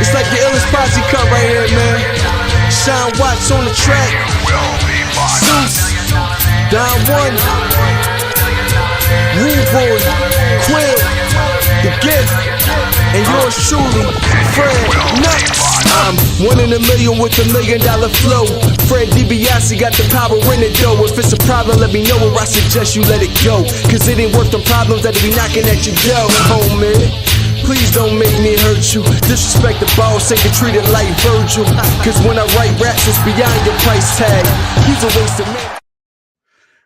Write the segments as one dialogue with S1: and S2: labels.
S1: It's like the illest posse cut right here, man. Sean Watts on the track. Zeus, Don One, Rude Boy, Quill, The Gift, and yours truly, Fred Nxt. I'm 1 in a million with $1 million flow. Fred DiBiase got the power in it though. If it's a problem, let me know, or I suggest you let it go. Cause it ain't worth the problems that'll be knocking at your door, homie. Please don't make me hurt you. Disrespect the boss, ain't treated like Virgil. Cause when I write raps, it's beyond your price tag. He's a waste of man.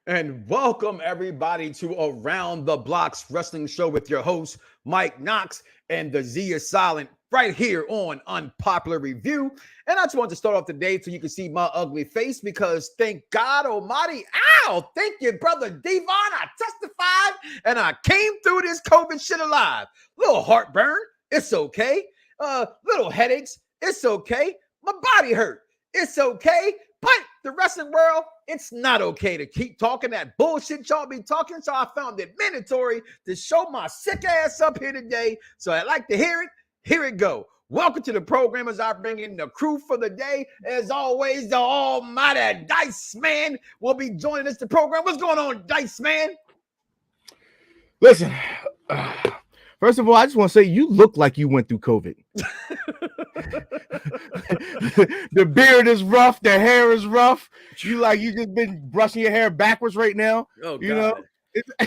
S2: And welcome everybody to Around the Bloxxx Wrestling Show with your host, Mike Knox, and the Z is silent right here on Unpopular Review. And I just want to start off today so you can see my ugly face because thank God almighty, ow, thank you, brother Devon, I testified and I came through this COVID shit alive. Little heartburn, it's okay. Little headaches, it's okay. My body hurt, it's okay. But the wrestling world, it's not okay to keep talking that bullshit y'all be talking. So I found it mandatory to show my sick ass up here today. So I'd like to hear it. Here it go. Welcome to the program as I bring in the crew for the day. As always, the almighty Dice Man will be joining us the program. What's going on, Dice Man?
S3: Listen, first of all, I just want to say you look like you went through COVID. The beard is rough. The hair is rough. You just been brushing your hair backwards right now.
S2: Oh,
S3: you
S2: God.
S3: know,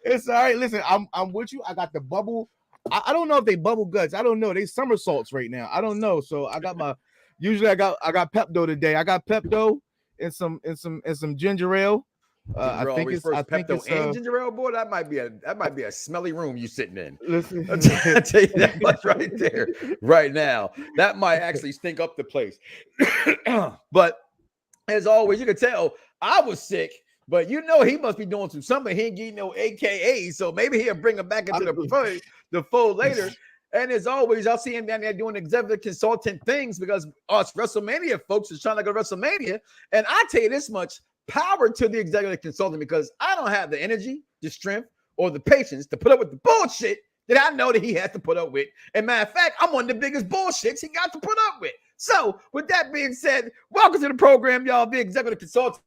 S3: it's all right. Listen, I'm with you. I got the bubble. I don't know if they bubble guts. I don't know. They somersaults right now. I don't know. So I got usually I got Pepto today. I got Pepto and some ginger ale. I think it's
S2: ginger ale, boy. That might be a smelly room you sitting in.
S3: Listen,
S2: I'll tell you that much right there, right now. That might actually stink up the place. But as always, you can tell I was sick. But you know he must be doing something. He ain't getting no AKA, so maybe he'll bring him back into the fold later. And as always, I'll see him down there doing executive consultant things because us WrestleMania folks is trying to go to WrestleMania. And I tell you this much, power to the executive consultant because I don't have the energy, the strength, or the patience to put up with the bullshit that I know that he has to put up with. And matter of fact, I'm one of the biggest bullshits he got to put up with. So with that being said, welcome to the program, y'all, the executive consultant.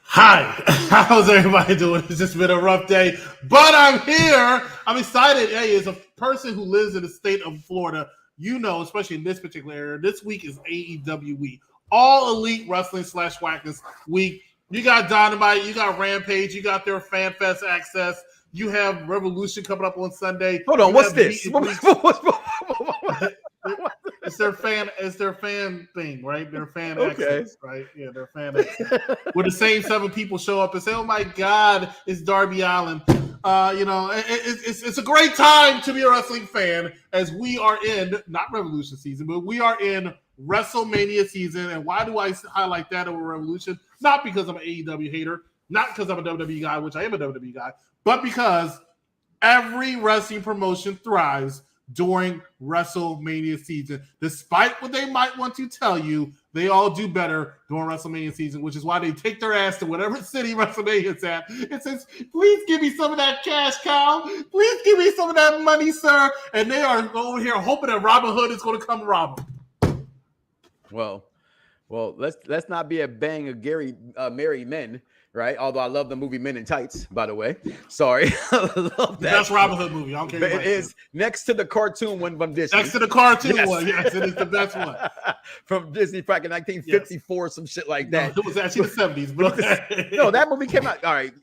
S4: Hi, how's everybody doing? It's just been a rough day, but I'm here. I'm excited. Hey, as a person who lives in the state of Florida, you know, especially in this particular area, this week is AEW week. All elite wrestling / wackness week. You got Dynamite, you got Rampage, you got their Fan Fest access. You have Revolution coming up on Sunday.
S2: Hold on, what's this?
S4: It's their fan thing, right? Their fan access, right? Yeah, their fan access. Where the same 7 people show up and say, "Oh my God, it's Darby Allin." You know, it's a great time to be a wrestling fan as we are in not Revolution season, but we are in WrestleMania season. And why do I highlight that over Revolution? Not because I'm an AEW hater, not because I'm a WWE guy, which I am a WWE guy, but because every wrestling promotion thrives during WrestleMania season. Despite what they might want to tell you, they all do better during WrestleMania season, which is why they take their ass to whatever city WrestleMania is at. It says, "Please give me some of that cash cow. Please give me some of that money, sir." And they are over here hoping that Robin Hood is going to come rob them.
S2: Well, let's not be a bang of Gary married men, right? Although I love the movie Men in Tights, by the way. Sorry, I love that.
S4: That's Robin Hood movie. I don't care.
S2: It is next to the cartoon one from Disney.
S4: Next to the cartoon one, yes, it is the best one
S2: from Disney back in 1954, some shit like that.
S4: No, it was actually the 70s, but
S2: no, that movie came out. All right.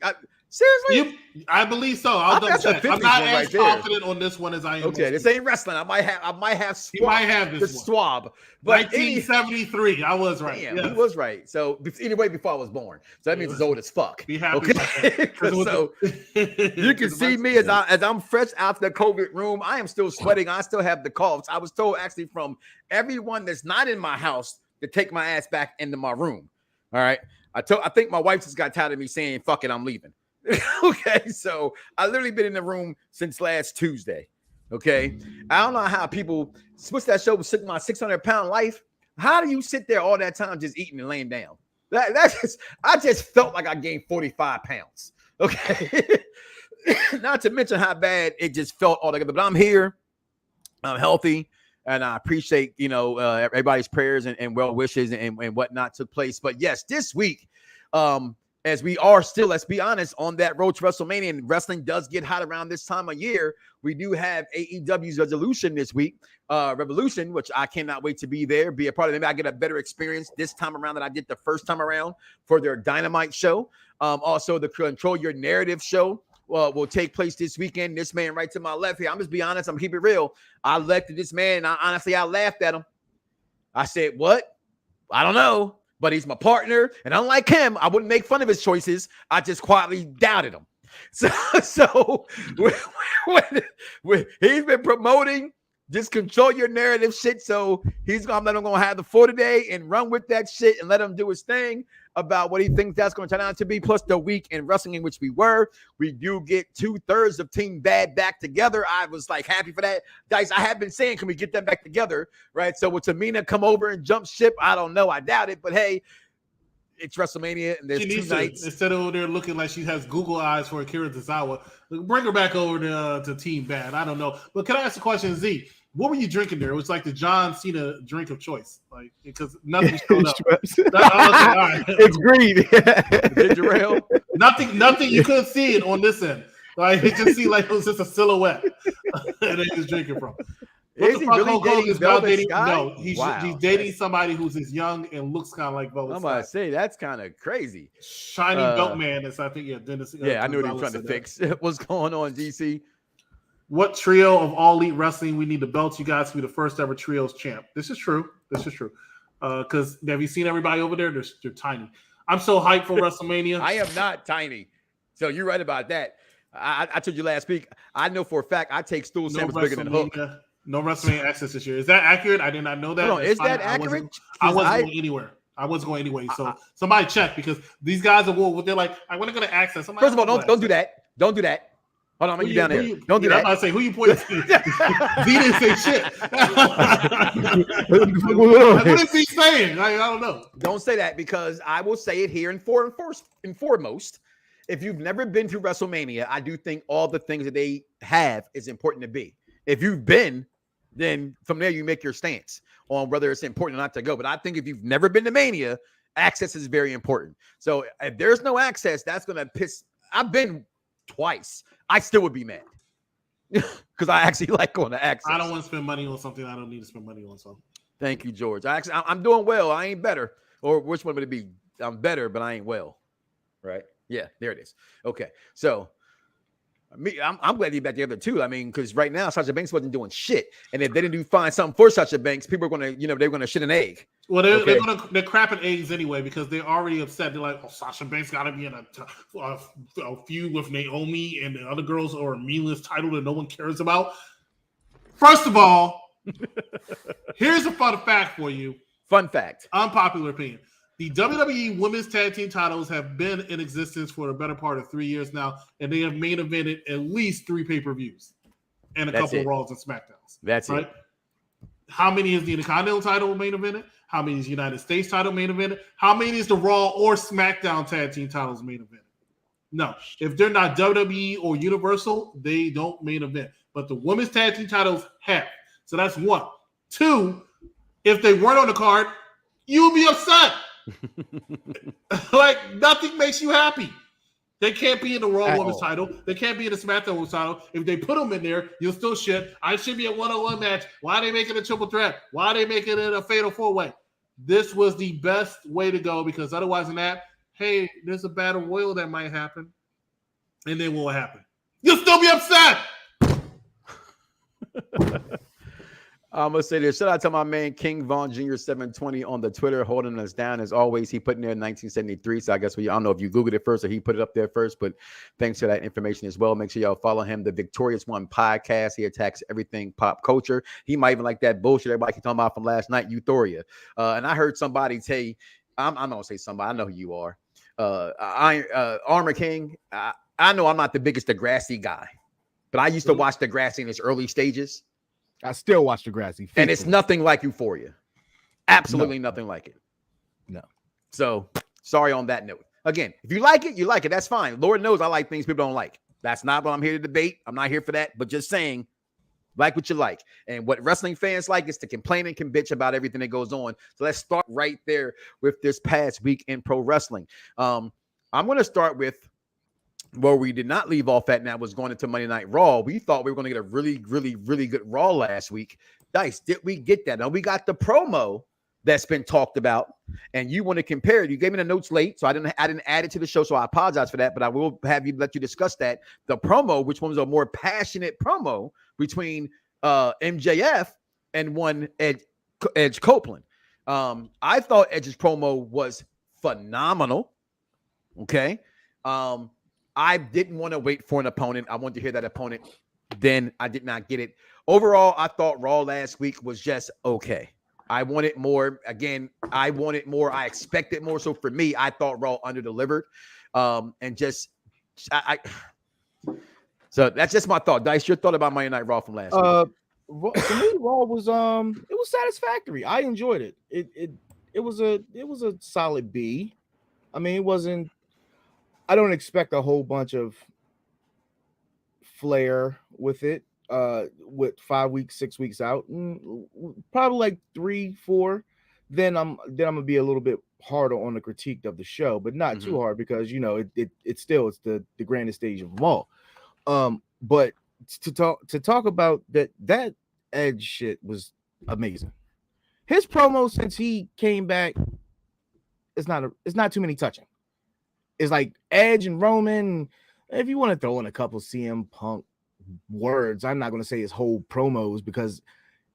S2: Seriously?
S4: I believe so. I'll double check. I'm not as confident on this one as I am.
S2: Okay, this ain't wrestling. I might have
S4: he might have this
S2: the swab. But
S4: 1973. I was right.
S2: Damn, he was right. So anyway, before I was born. So that means it's old as fuck.
S4: Be happy.
S2: Okay. So you can see me as I'm fresh out the COVID room. I am still sweating. I still have the coughs. I was told actually from everyone that's not in my house to take my ass back into my room. All right. I think my wife just got tired of me saying, "Fuck it, I'm leaving." Okay, so I literally been in the room since last Tuesday. Okay, I don't know how people switch that show with my 600-pound life. How do you sit there all that time just eating and laying down? I just felt like I gained 45 pounds. Okay, not to mention how bad it just felt altogether. But I'm here. I'm healthy. And I appreciate, everybody's prayers and well wishes and whatnot took place. But yes, this week, as we are still, let's be honest, on that road to WrestleMania, and wrestling does get hot around this time of year. We do have AEW's Revolution this week, Revolution, which I cannot wait to be there, be a part of it. Maybe I get a better experience this time around than I did the first time around for their Dynamite show. Also, the Control Your Narrative show will take place this weekend. This man right to my left here, I'm just be honest, I'm keep it real. I looked at this man, and I laughed at him. I said, what? I don't know. But he's my partner, and unlike him, I wouldn't make fun of his choices. I just quietly doubted him. So when he's been promoting just Control Your Narrative shit. So I'm letting him go have the floor today and run with that shit and let him do his thing about what he thinks that's going to turn out to be. Plus the week in wrestling in which we do get 2/3 of Team Bad back together. I was like happy for that. Dice, I have been saying, can we get them back together? Right. So with Tamina come over and jump ship, I don't know. I doubt it, but hey, it's WrestleMania and there's 2 nights.
S4: Instead of over there looking like she has Google eyes for Akira Tozawa, bring her back over to Team Bad. I don't know. But can I ask a question, Z? What were you drinking there? It was like the John Cena drink of choice, like because nothing showed up.
S3: It's green.
S2: Ginger ale.
S4: Nothing. You couldn't see it on this end. Like it just seemed like it was just a silhouette, and they was drinking from. What
S2: Is he really dating Velvet Sky?
S4: No, he's dating somebody who's as young and looks kind of like Velvet Sky.
S2: I'm about to say that's kind of crazy.
S4: Shiny Belt Man is, I think, Dennis.
S2: Yeah, I knew what he was trying to fix. What's going on, DC?
S4: What trio of All Elite Wrestling we need to belt you guys to be the first ever trios champ? This is true. Because have you seen everybody over there? They're tiny. I'm so hyped for WrestleMania.
S2: I am not tiny. So you're right about that. I told you last week. I know for a fact I take stool samples bigger than Hook.
S4: No WrestleMania access this year. Is that accurate? I did not know that.
S2: No, is that accurate?
S4: I wasn't going anywhere. I wasn't going anyway. So somebody check because these guys are. They're like, I want to go to access. First
S2: of all, don't do that. Don't do that. Hold on, I'm going to get down there. Don't do that.
S4: I'm about to say, who you pointing to? Z didn't say shit. What is he saying? I don't know.
S2: Don't say that because I will say it here and foremost. If you've never been to WrestleMania, I do think all the things that they have is important to be. If you've been, then from there you make your stance on whether it's important or not to go. But I think if you've never been to Mania, access is very important. So if there's no access, that's going to piss. I've been twice. I still would be mad because I actually like going to access.
S4: I don't want to spend money on something I don't need to spend money on. So
S2: thank you, George. I'm doing well. I ain't better. Or which one would it be? I'm better, but I ain't well. Right? Yeah, there it is. Okay. So I'm glad you're back together too. I mean, because right now Sasha Banks wasn't doing shit, and if they didn't find something for Sasha Banks, people are gonna, they're gonna shit an egg.
S4: Well, they're crapping eggs anyway because they're already upset. They're like, oh, Sasha Banks got to be in a feud with Naomi and the other girls or a meaningless title that no one cares about. First of all, here's a fun fact for you.
S2: Fun fact.
S4: Unpopular opinion. The WWE Women's Tag Team titles have been in existence for the better part of 3 years now, and they have main evented at least 3 pay-per-views and a couple of Raws and SmackDowns.
S2: That's right.
S4: How many is the Intercontinental title main evented? How many is the United States title main evented? How many is the Raw or SmackDown Tag Team titles main evented? No. If they're not WWE or Universal, they don't main event. But the Women's Tag Team titles have. So that's 1. 2, if they weren't on the card, you would be upset. Like nothing makes you happy. They can't be in the Raw Women's title. They can't be in the SmackDown Women's title. If they put them in there, you'll still shit. I should be a 1-on-1 match. Why are they making a triple threat? Why are they making it a fatal 4-way? This was the best way to go because otherwise than that, hey, there's a battle royal that might happen. And then what will happen? You'll still be upset.
S2: I'm going to say this. Shout out to my man, King Von Jr. 720 on the Twitter, holding us down as always. He put in there 1973. So I guess I don't know if you Googled it first or he put it up there first, but thanks for that information as well. Make sure y'all follow him, the Victorious One podcast. He attacks everything pop culture. He might even like that bullshit everybody keep talking about from last night, Euphoria. And I heard somebody say, I'm not going to say somebody. I know who you are. Armor King. I know I'm not the biggest Degrassi guy, but I used to watch Degrassi in its early stages.
S3: I still watch Degrassi.
S2: And it's nothing like Euphoria. Absolutely nothing like it.
S3: No.
S2: So, sorry on that note. Again, if you like it, you like it. That's fine. Lord knows I like things people don't like. That's not what I'm here to debate. I'm not here for that, but just saying, like what you like. And what wrestling fans like is to complain and can bitch about everything that goes on. So let's start right there with this past week in pro wrestling. I'm going to start with where we did not leave off at, now was going into Monday Night Raw. We thought we were going to get a really, really, really good Raw last week. Dice, did we get that? Now, we got the promo that's been talked about, and you want to compare it. You gave me the notes late, so I didn't add it to the show, so I apologize for that, but I will let you discuss that. The promo, which one was a more passionate promo between MJF and one Edge Copeland. I thought Edge's promo was phenomenal. Okay. I didn't want to wait for an opponent. I wanted to hear that opponent. Then I did not get it. Overall, I thought Raw last week was just okay. I wanted more. Again, I wanted more. I expected more. So for me, I thought Raw underdelivered. And just so that's just my thought. Dice, your thought about Monday Night Raw from last week?
S3: To me, Raw was it was satisfactory. I enjoyed it. It was a solid B. I mean, it wasn't. I don't expect a whole bunch of flair with it. With 5 weeks, 6 weeks out, probably like 3, 4. Then I'm gonna be a little bit harder on the critique of the show, but not too hard because it's still the grandest stage of them all. But to talk about that Edge shit was amazing. His promo since he came back, it's not too many touching. It's like Edge and Roman. If you want to throw in a couple CM Punk words, I'm not going to say his whole promos because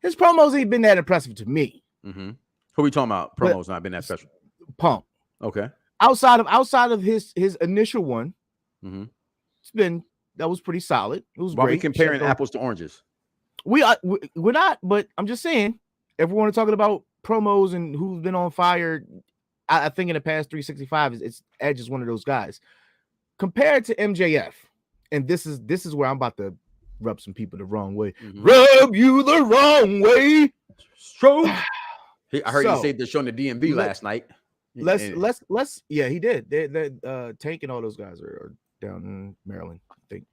S3: his promos ain't been that impressive to me.
S2: Who are we talking about? Promos not been that special.
S3: Punk.
S2: Okay.
S3: Outside of his initial one, that was pretty solid. It was
S2: Why
S3: great.
S2: we comparing apples to oranges?
S3: We're not, but I'm just saying, if we're talking about promos and who's been on fire, I think in the past 365 it's Edge is one of those guys. Compared to MJF, and this is where I'm about to rub some people the wrong way. Rub you the wrong way. Stroke.
S2: I heard you say this show on the DMV last night.
S3: Let's yeah, he did. They Tank and all those guys are down in Maryland, I think.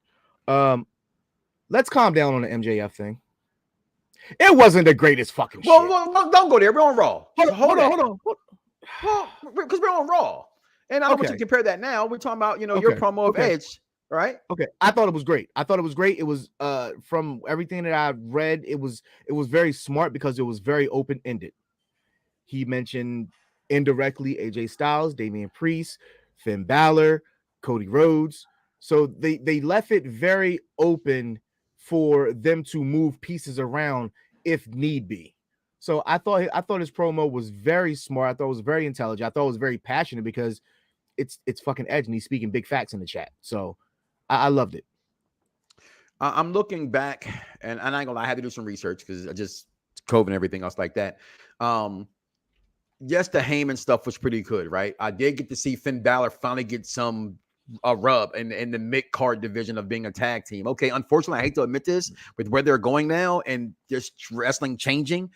S3: Let's calm down on the MJF thing. It wasn't the greatest fucking shit.
S2: Well, don't go there. We're on Raw.
S3: Hold on.
S2: Because we're on Raw. And I don't want you to compare that now. We're talking about, your promo of Edge, right?
S3: Okay. I thought it was great. It was from everything that I've read, it was very smart because it was very open-ended. He mentioned indirectly AJ Styles, Damian Priest, Finn Balor, Cody Rhodes. So they left it very open for them to move pieces around if need be. So I thought his promo was very smart. I thought it was very intelligent. I thought it was very passionate because it's fucking Edge and he's speaking big facts in the chat. So I loved it.
S2: I'm looking back, and I ain't gonna lie, I had to do some research because I just COVID and everything else like that. Yes, the Heyman stuff was pretty good, right? I did get to see Finn Balor finally get a rub in the mid-card division of being a tag team. Okay, unfortunately, I hate to admit this, with where they're going now and just wrestling changing,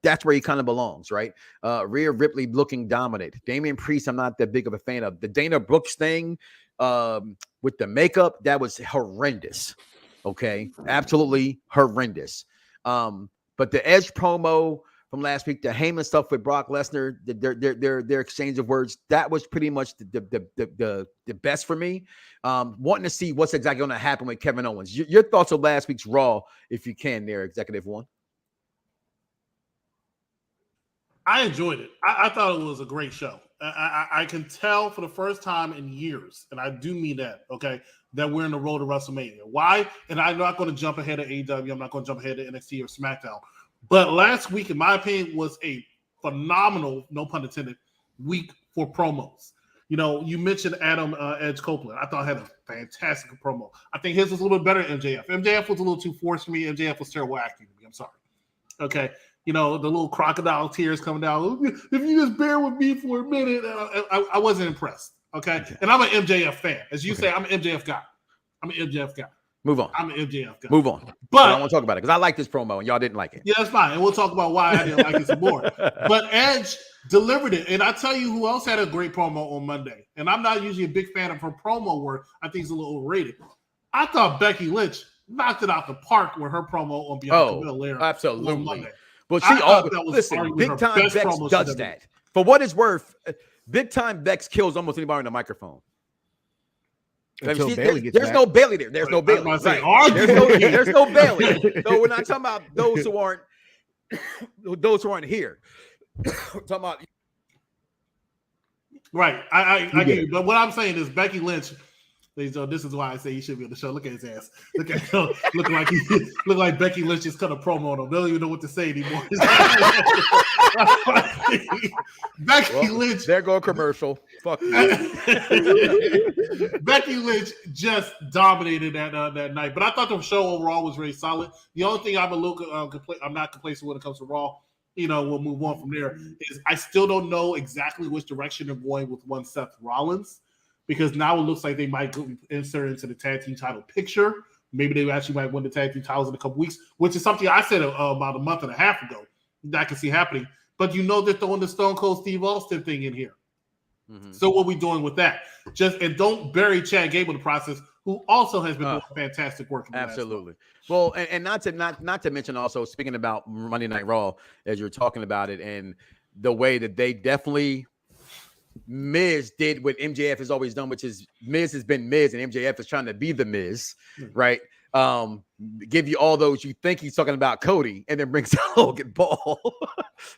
S2: that's where he kind of belongs, right? Rhea Ripley looking dominant. Damian Priest, I'm not that big of a fan of. The Dana Brooks thing with the makeup, that was horrendous. Okay, absolutely horrendous. But the Edge promo from last week, the Heyman stuff with Brock Lesnar, their exchange of words, that was pretty much the best for me. Wanting to see what's exactly going to happen with Kevin Owens. Your thoughts on last week's Raw, if you can, there, Executive One.
S4: I enjoyed it. I thought it was a great show. I can tell for the first time in years, and I do mean that, okay, that we're in the road to WrestleMania. Why? And I'm not going to jump ahead of AEW. I'm not going to jump ahead of NXT or SmackDown. But last week, in my opinion, was a phenomenal, no pun intended, week for promos. You mentioned Adam Edge Copeland. I thought had a fantastic promo. I think his was a little bit better than MJF. MJF was a little too forced for me. MJF was terrible acting to me. I'm sorry. Okay. The little crocodile tears coming down. If you just bear with me for a minute, I wasn't impressed. Okay? And I'm an MJF fan. As you say, I'm an MJF guy.
S2: Move on.
S4: I'm an MJF guy.
S2: Move on. But I don't want to talk about it because I like this promo and y'all didn't like it.
S4: Yeah, that's fine. And we'll talk about why I didn't like it some more. But Edge delivered it. And I tell you who else had a great promo on Monday. And I'm not usually a big fan of her promo work. I think it's a little overrated. I thought Becky Lynch knocked it out the park with her promo on Bianca Belair.
S2: Absolutely. But she listen, Big Time Bex does that. For what it's worth, Big Time Bex kills almost anybody on the microphone. There's no Bailey there. There's no Bailey. Right. There's no Bailey. So we're not talking about those who aren't here. We're talking about
S4: right. I get it. But what I'm saying is Becky Lynch. So this is why I say he should be on the show. Look at his ass. Look like Becky Lynch just cut a promo on him. They don't even know what to say anymore. Becky Lynch.
S2: There go a commercial. Fuck you.
S4: Becky Lynch just dominated that night. But I thought the show overall was very solid. The only thing I'm a little I'm not complacent when it comes to Raw. We'll move on from there. Is I still don't know exactly which direction they're going with one Seth Rollins. Because now it looks like they might insert into the tag team title picture. Maybe they actually might win the tag team titles in a couple weeks, which is something I said about a month and a half ago that I can see happening. But they're throwing the Stone Cold Steve Austin thing in here. Mm-hmm. So what are we doing with that? And don't bury Chad Gable in the process, who also has been doing fantastic work.
S2: Absolutely. Well, and not to mention also speaking about Monday Night Raw as you're talking about it, and the way that they definitely. Miz did what MJF has always done, which is Miz has been Miz and MJF is trying to be the Miz, right? Give you all those you think he's talking about Cody and then brings Logan Paul.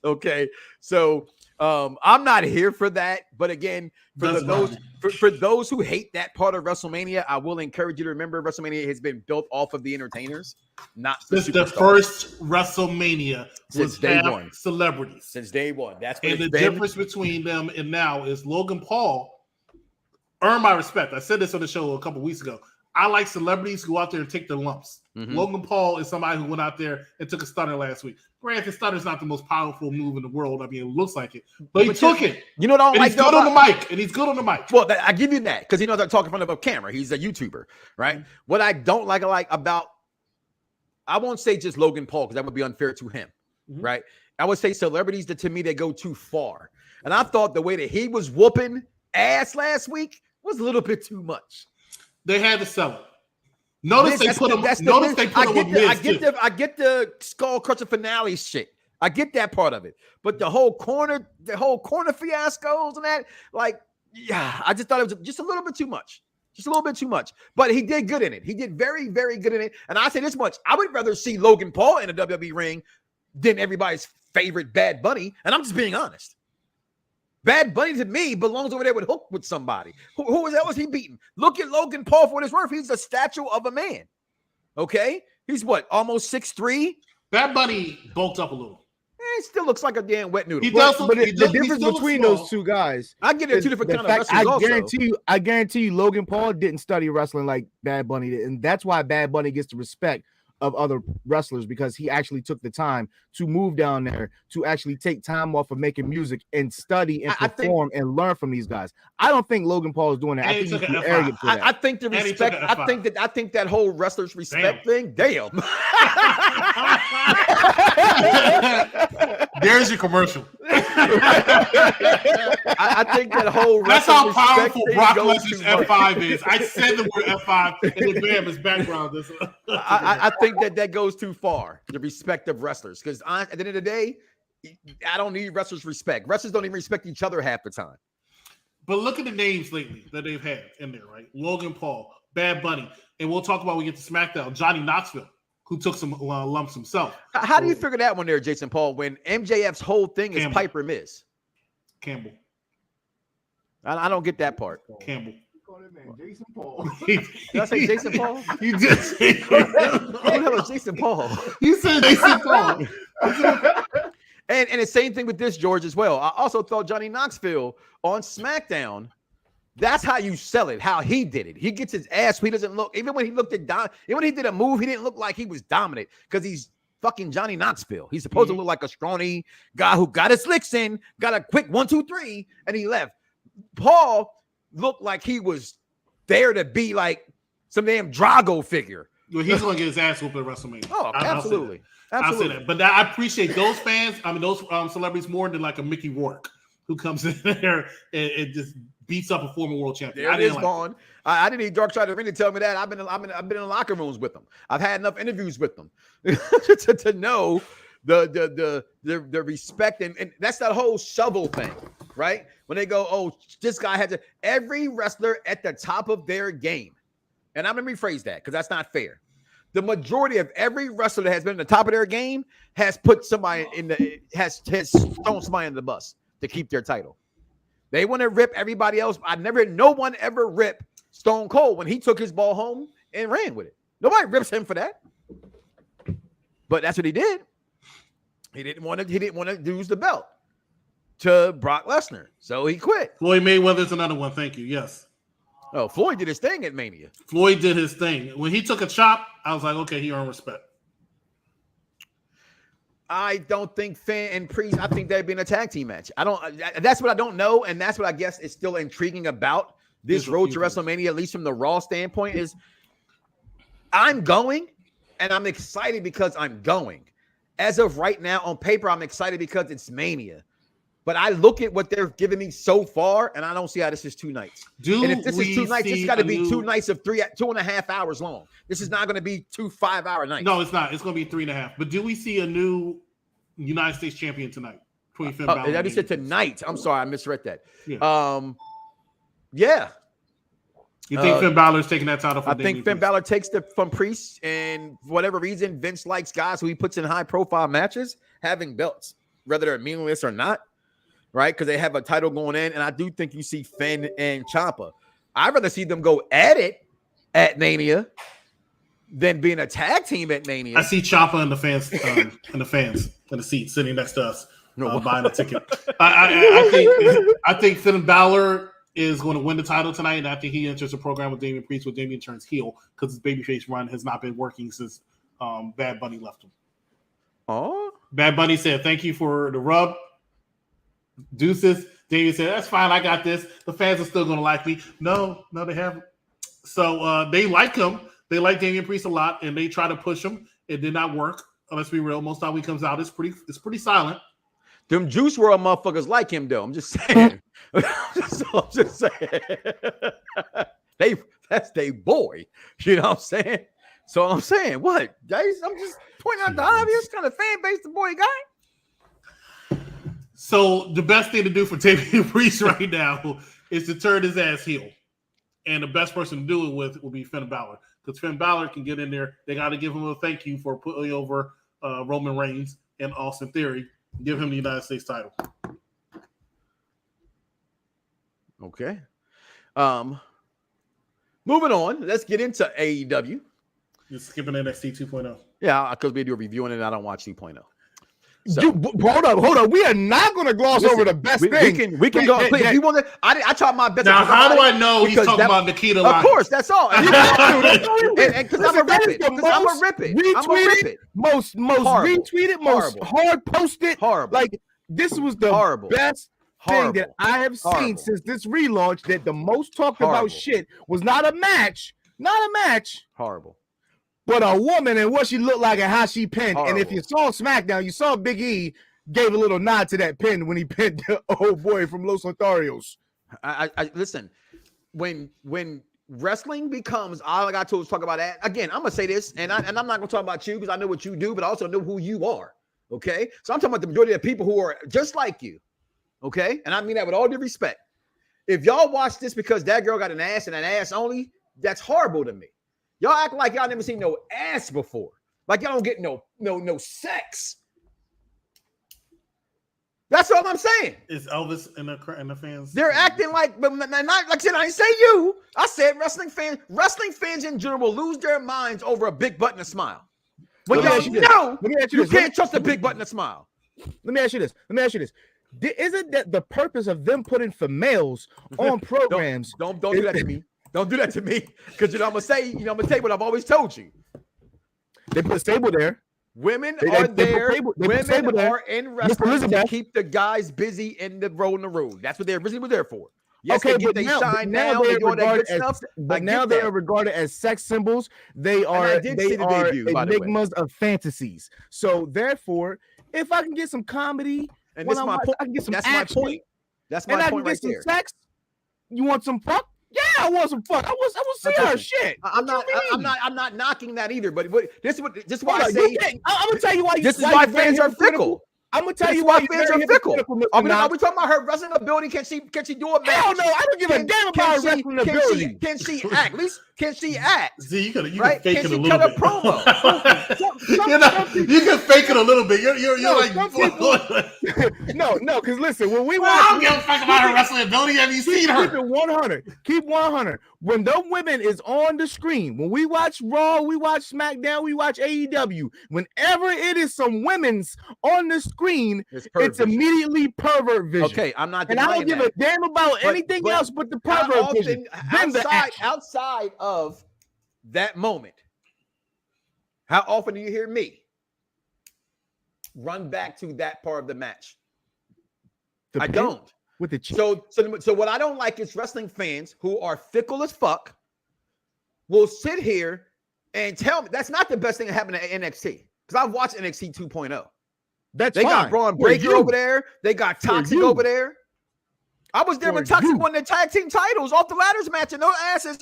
S2: Okay. So I'm not here for that. But again, for those who hate that part of WrestleMania, I will encourage you to remember WrestleMania has been built off of the entertainers, not the
S4: first WrestleMania since day one. Celebrities
S2: since day one. That's what
S4: the difference between them and now is Logan Paul earned my respect. I said this on the show a couple weeks ago. I like celebrities who go out there and take their lumps. Mm-hmm. Logan Paul is somebody who went out there and took a stunner last week. Granted, stunner's not the most powerful move in the world. I mean, it looks like it, but he took it.
S2: You know what I don't like?
S4: He's good on the mic, and he's good on the mic.
S2: Well, I give you that because he knows how to talk in front of a camera. He's a YouTuber, right? Mm-hmm. What I don't like about, I won't say just Logan Paul because that would be unfair to him, right? I would say celebrities that to me they go too far, and I thought the way that he was whooping ass last week was a little bit too much.
S4: They had to sell it. Notice they put him with Miz.
S2: I get the skull crusher finale shit. I get that part of it. But the whole corner fiascos and that, I just thought it was just a little bit too much. Just a little bit too much. But he did good in it. He did very, very good in it. And I say this much. I would rather see Logan Paul in a WWE ring than everybody's favorite Bad Bunny. And I'm just being honest. Bad Bunny to me belongs over there with Hook with somebody. Who was he beating? Look at Logan Paul for what it's worth. He's a statue of a man. Okay? He's what? Almost 6'3"?
S4: Bad Bunny bulked up a little.
S2: It still looks like a damn wet noodle.
S3: The difference between those two guys.
S2: I get it. Two different kind of wrestlers
S3: I guarantee you Logan Paul didn't study wrestling like Bad Bunny did. And that's why Bad Bunny gets the respect of other wrestlers, because he actually took the time to move down there, to actually take time off of making music and study and perform and learn from these guys. I don't think Logan Paul is doing that. I think he's too arrogant for that.
S2: I think the respect. I think that whole wrestlers respect thing. Damn.
S4: There's your commercial.
S2: I think that whole
S4: that's how powerful Brock Lesnar's F5 is. I said the word F5 and the bam is background.
S2: I think that goes too far. The respect of wrestlers, because at the end of the day, I don't need wrestlers' respect. Wrestlers don't even respect each other half the time.
S4: But look at the names lately that they've had in there, right? Logan Paul, Bad Bunny, and we'll talk about when we get to SmackDown. Johnny Knoxville, who took some lumps himself.
S2: How do you figure that one there, Jason Paul, when MJF's whole thing is Piper Miz?
S4: Campbell.
S2: I don't get that part.
S4: Campbell.
S3: Jason Paul.
S2: Did I say Jason Paul?
S4: You did say
S2: who the hell is Jason Paul?
S4: You said Jason Paul.
S2: And the same thing with this, George, as well. I also thought Johnny Knoxville on SmackDown, that's how you sell it, how he did it. He gets his ass, he doesn't look, even when he looked at even when he did a move, he didn't look like he was dominant because he's fucking Johnny Knoxville. He's supposed to look like a scrawny guy who got his licks in, got a quick 1, 2, 3, and he left. Paul looked like he was there to be like some damn Drago figure.
S4: Well, he's going to get his ass whooped at WrestleMania.
S2: Oh, absolutely.
S4: I'll say that. But I appreciate those fans, those celebrities more than like a Mickey Rourke who comes in there and just beats up a former world champion.
S2: There it is, Vaughn. I didn't need Dark Side of the Ring to tell me that. I've been in locker rooms with them. I've had enough interviews with them to know the respect and that's that whole shovel thing, right? When they go, oh, this guy had to. Every wrestler at the top of their game, and I'm gonna rephrase that because that's not fair. The majority of every wrestler that has been at the top of their game has put somebody has thrown somebody in the bus to keep their title. They want to rip everybody else. No one ever ripped Stone Cold when he took his ball home and ran with it. Nobody rips him for that. But that's what he did. He didn't want to lose the belt to Brock Lesnar, so he quit.
S4: Floyd Mayweather's another one. Thank you. Yes.
S2: Oh, Floyd did his thing at Mania.
S4: Floyd did his thing. When he took a chop, I was like, okay, he earned respect.
S2: I don't think Finn and Priest. I think they'd be in a tag team match. That's what I don't know, and that's what I guess is still intriguing about this road to WrestleMania, at least from the Raw standpoint. Is I'm going, and I'm excited because I'm going. As of right now, on paper, I'm excited because it's Mania. But I look at what they're giving me so far, and I don't see how this is 2 nights. And if this is 2 nights, it's got to be 2 nights of 2.5 hours long. This is not going to be 2 5-hour nights.
S4: No, it's not. It's going to be 3.5. But do we see a new United States champion tonight? Finn Balor.
S2: That said tonight. I'm sorry, I misread that.
S4: Yeah.
S2: Yeah.
S4: You think Finn Balor's taking that title from
S2: I think Finn Balor takes it from Priest, and for whatever reason, Vince likes guys who he puts in high-profile matches having belts, whether they're meaningless or not. Right, because they have a title going in, and I do think you see Finn and Ciampa. I'd rather see them go at it at Mania than being a tag team at Mania.
S4: I see Ciampa and the fans, in the seat sitting next to us, buying a ticket. I think Finn Balor is going to win the title tonight, and I think he enters a program with Damian Priest where Damian turns heel because his babyface run has not been working since Bad Bunny left him.
S2: Oh,
S4: Bad Bunny said, "Thank you for the rub." Deuces. David said, that's fine. I got this. The fans are still going to like me. No, they haven't. So they like him. They like Damian Priest a lot, and they try to push him. It did not work. Let's be real. Most time he comes out, it's pretty silent.
S2: Them Juice WRLD motherfuckers like him, though. I'm just saying. I'm just saying. That's their boy. You know what I'm saying? So I'm saying, what? I'm just pointing out the obvious kind of fan base the boy got.
S4: So the best thing to do for Damian Priest right now is to turn his ass heel. And the best person to do it with will be Finn Balor. Because Finn Balor can get in there. They got to give him a thank you for putting over Roman Reigns and Austin Theory. Give him the United States title.
S2: Okay. Moving on. Let's get into AEW.
S4: You're skipping NXT 2.0.
S2: Yeah, because we do a review on it and I don't watch 2.0. So,
S3: hold up. We are not going to gloss over the best thing.
S2: We can go. Please, if you want to, I tried my best.
S4: Now, how do I know he's talking about Nikita Lyons?
S2: Of course, that's all. And because I'm a rip it. I'm a rip it.
S3: Retweeted, most retweeted, most hard posted.
S2: Horrible.
S3: Like this was the best thing that I have seen since this relaunch. That the most talked about shit was not a match.
S2: Horrible.
S3: But a woman and what she looked like and how she pinned.
S2: Horrible.
S3: And if you saw SmackDown, you saw Big E gave a little nod to that pin when he pinned the old boy from Los Lotharios.
S2: I listen, when wrestling becomes all I got to is talk about that. Again, I'm gonna say this, and I'm not gonna talk about you because I know what you do, but I also know who you are. Okay. So I'm talking about the majority of people who are just like you. Okay. And I mean that with all due respect. If y'all watch this because that girl got an ass and an ass only, that's horrible to me. Y'all act like y'all never seen no ass before. Like y'all don't get no sex. That's all I'm saying.
S4: Is Elvis and the fans?
S2: They're acting like, but not like I said. I didn't say you. I said wrestling fans in general will lose their minds over a big butt and a smile. When you can't trust a big butt and a smile.
S3: Let me ask you this. Isn't that the purpose of them putting females on programs?
S2: Don't do that to me. Don't do that to me, because I'm gonna tell you what I've always told you.
S3: They put Sable there.
S2: Women are there. Women are in wrestling to keep the guys busy in the road. That's what they originally were there for. Yes, okay, they shine now. They do all that good stuff.
S3: But now they are regarded as sex symbols. They are enigmas of fantasies. So therefore, if I can get some comedy,
S2: and this my point.
S3: I can get some
S2: That's my point. That's my point right there.
S3: Sex. You want some fuck? Yeah, I want some fuck. I will see her shit.
S2: I'm not knocking that either. But this is why I say
S3: I'm gonna tell you why.
S2: This is why fans are fickle.
S3: I'm gonna tell you why fans are fickle.
S2: Are we talking about her wrestling ability? Can she do a match?
S3: Hell no, I don't give a damn about her wrestling ability.
S2: Can she act? At least can she act?
S4: See, you can
S2: right?
S4: fake
S2: can
S4: it
S2: she
S4: a little
S2: cut
S4: bit.
S2: A promo?
S4: You can fake it a little bit. You're like
S3: no, because listen, when we
S4: watch, I don't give a fuck about her wrestling ability. Have you seen her?
S3: Keep it 100. Keep 100. When those women is on the screen, when we watch Raw, we watch SmackDown, we watch AEW. Whenever it is some women's on the screen, it's immediately pervert vision.
S2: Okay, I'm not.
S3: And I don't give a damn about anything else but the pervert vision.
S2: Outside of that moment, how often do you hear me run back to that part of the match? I don't.
S3: With the
S2: so what I don't like is wrestling fans who are fickle as fuck will sit here and tell me that's not the best thing that happened to NXT, because I've watched NXT 2.0. They got Braun Breaker over there. They got Toxic over there. I was there when Toxic won the tag team titles off the ladders match, and those asses.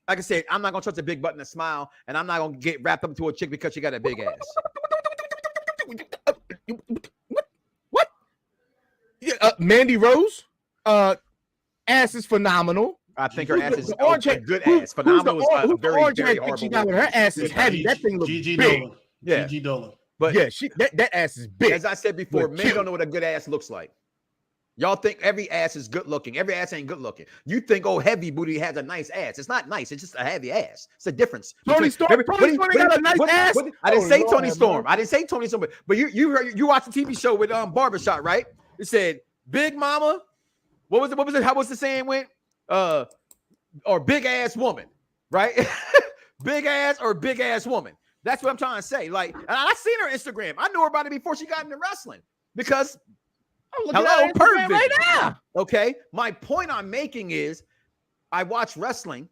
S2: Like I said, I'm not gonna touch a big button and smile, and I'm not gonna get wrapped up to a chick because she got a big ass.
S3: What? Yeah, Mandy Rose, ass is phenomenal.
S2: I think her ass is a good ass. Phenomenal is a very horrible.
S3: She got her ass is heavy. That thing looks big.
S4: Dolan.
S2: Yeah,
S4: Gigi Dolan.
S2: But
S3: yeah, that ass is big.
S2: As I said before, men don't know what a good ass looks like. Y'all think every ass is good looking. Every ass ain't good looking. You think, heavy booty has a nice ass. It's not nice. It's just a heavy ass. It's a difference.
S3: Tony Storm got a nice ass.
S2: I didn't say Tony Storm. I didn't say Tony Storm. But you watched the TV show with Barbershop, right? It said Big Mama. What was it? How was the saying went? Or big ass woman, right? Big ass or big ass woman. That's what I'm trying to say. Like, and I seen her Instagram. I knew her about it before she got into wrestling because. Hello, perfect. Right now. Okay. My point I'm making is I watch wrestling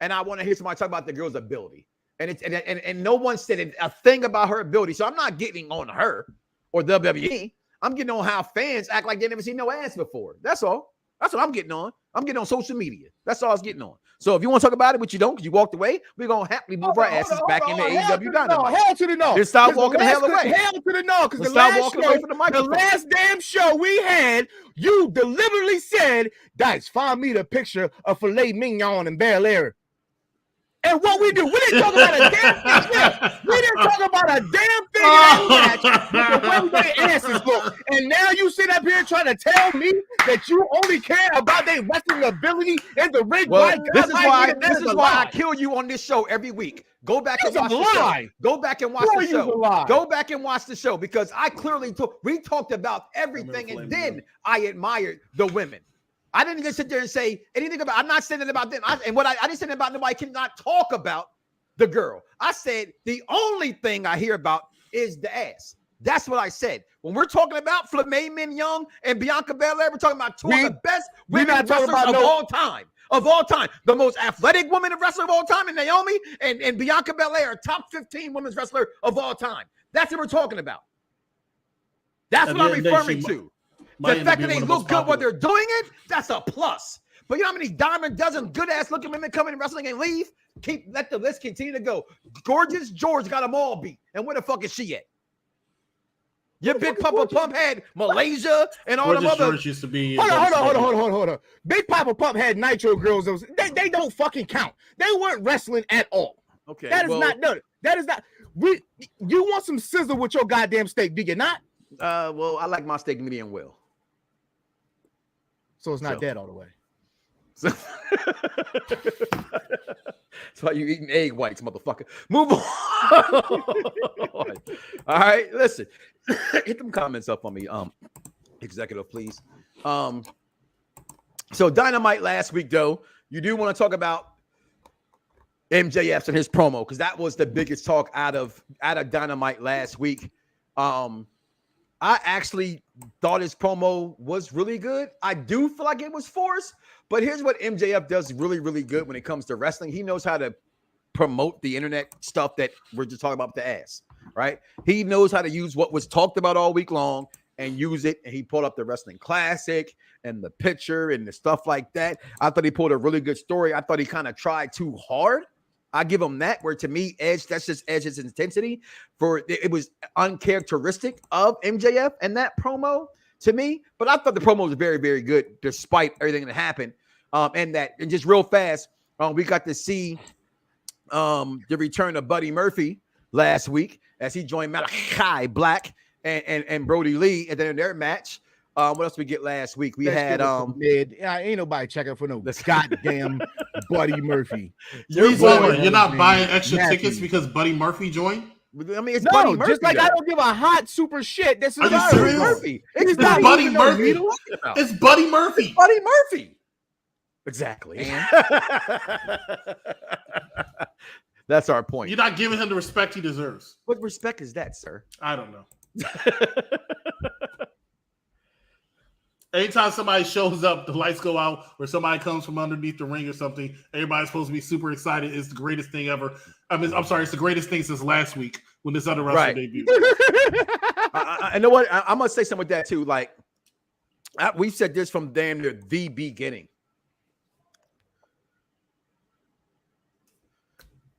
S2: and I want to hear somebody talk about the girl's ability. And it's and no one said a thing about her ability. So I'm not getting on her or WWE. I'm getting on how fans act like they never seen no ass before. That's all. That's what I'm getting on. I'm getting on social media. That's all I was getting on. So if you want to talk about it, but you don't, because you walked away, we're going to happily move our asses back into AEW Dynamite.
S3: Hell to the no.
S2: Just stop walking the hell away.
S3: Hell to the no. Because
S2: the
S3: last damn show we had, you deliberately said, Dice, find me the picture of filet mignon in Bel Air. And what we do, we didn't talk about a damn thing. We didn't talk about a damn thing in that match with the way their asses look. And now you sit up here trying to tell me that you only care about their wrestling ability in the ring.
S2: Well, this is why I kill you on this show every week. Go back and watch the show. Go back and watch the show. Go back and watch the show because I clearly we talked about everything, and then I admired the women. I didn't just sit there and say anything about. I'm not saying it about them. I didn't say about nobody cannot talk about the girl. I said the only thing I hear about is the ass. That's what I said. When we're talking about Filet Mignon and Bianca Belair, we're talking about two of the best women wrestlers of all time. Of all time, the most athletic woman wrestler of all time, and Naomi and Bianca Belair, top 15 women's wrestler of all time. That's what we're talking about. That's what I'm referring to. The fact that they look good while they're doing it, that's a plus. But you know how many dime dozen good ass looking women come in wrestling and leave? Let the list continue to go. Gorgeous George got them all beat. And where the fuck is she at? Your big Papa Pump had Malaysia and all them other.
S4: George used to be.
S3: Hold on. Big Papa Pump had Nitro girls. They don't fucking count. They weren't wrestling at all.
S2: Okay,
S3: that is not done. That is not. You want some sizzle with your goddamn steak? Do you not?
S2: Well, I like my steak medium well.
S3: So it's not dead all the way.
S2: So that's why you eating egg whites, motherfucker. Move on. All right, listen. Hit them comments up on me, executive, please. So Dynamite last week, though, you do want to talk about MJF and his promo because that was the biggest talk out of Dynamite last week. I actually thought his promo was really good. I do feel like it was forced, but here's what MJF does really, really good when it comes to wrestling. He knows how to promote the internet stuff that we're just talking about with the ass, right? He knows how to use what was talked about all week long and use it. And he pulled up the Wrestling Classic and the picture and the stuff like that. I thought he pulled a really good story. I thought he kind of tried too hard. I give him that, where to me, that's just Edge's intensity. It was uncharacteristic of MJF and that promo to me. But I thought the promo was very, very good despite everything that happened. And just real fast, we got to see the return of Buddy Murphy last week as he joined Malachi Black and Brody Lee, and then in their match. What else we get last week? We had
S3: ain't nobody checking for no goddamn Buddy Murphy.
S4: You're not buying extra tickets because Buddy Murphy joined?
S2: I mean, it's Buddy Murphy.
S3: Just like I don't give a hot super shit. This is
S4: Buddy Murphy. It's Buddy Murphy. It's Buddy Murphy.
S2: Buddy Murphy. Exactly. That's our point.
S4: You're not giving him the respect he deserves.
S2: What respect is that, sir?
S4: I don't know. Anytime somebody shows up, the lights go out, or somebody comes from underneath the ring or something, everybody's supposed to be super excited. It's the greatest thing ever. I'm sorry, it's the greatest thing since last week when this other wrestler debuted.
S2: I know what? I'm going to say something with that too. Like, we've said this from damn near the beginning.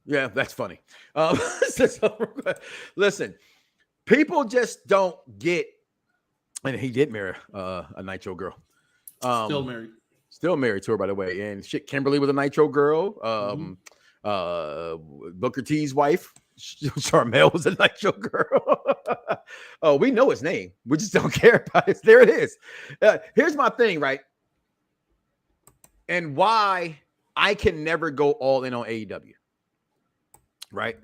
S2: Yeah, that's funny. Listen, people just don't get. And he did marry a Nitro girl. Still married to her, by the way. And shit, Kimberly was a Nitro girl. Booker T's wife, Charmel, was a Nitro girl. Oh, we know his name. We just don't care about it. There it is. Here's my thing, right? And why I can never go all in on AEW. Right?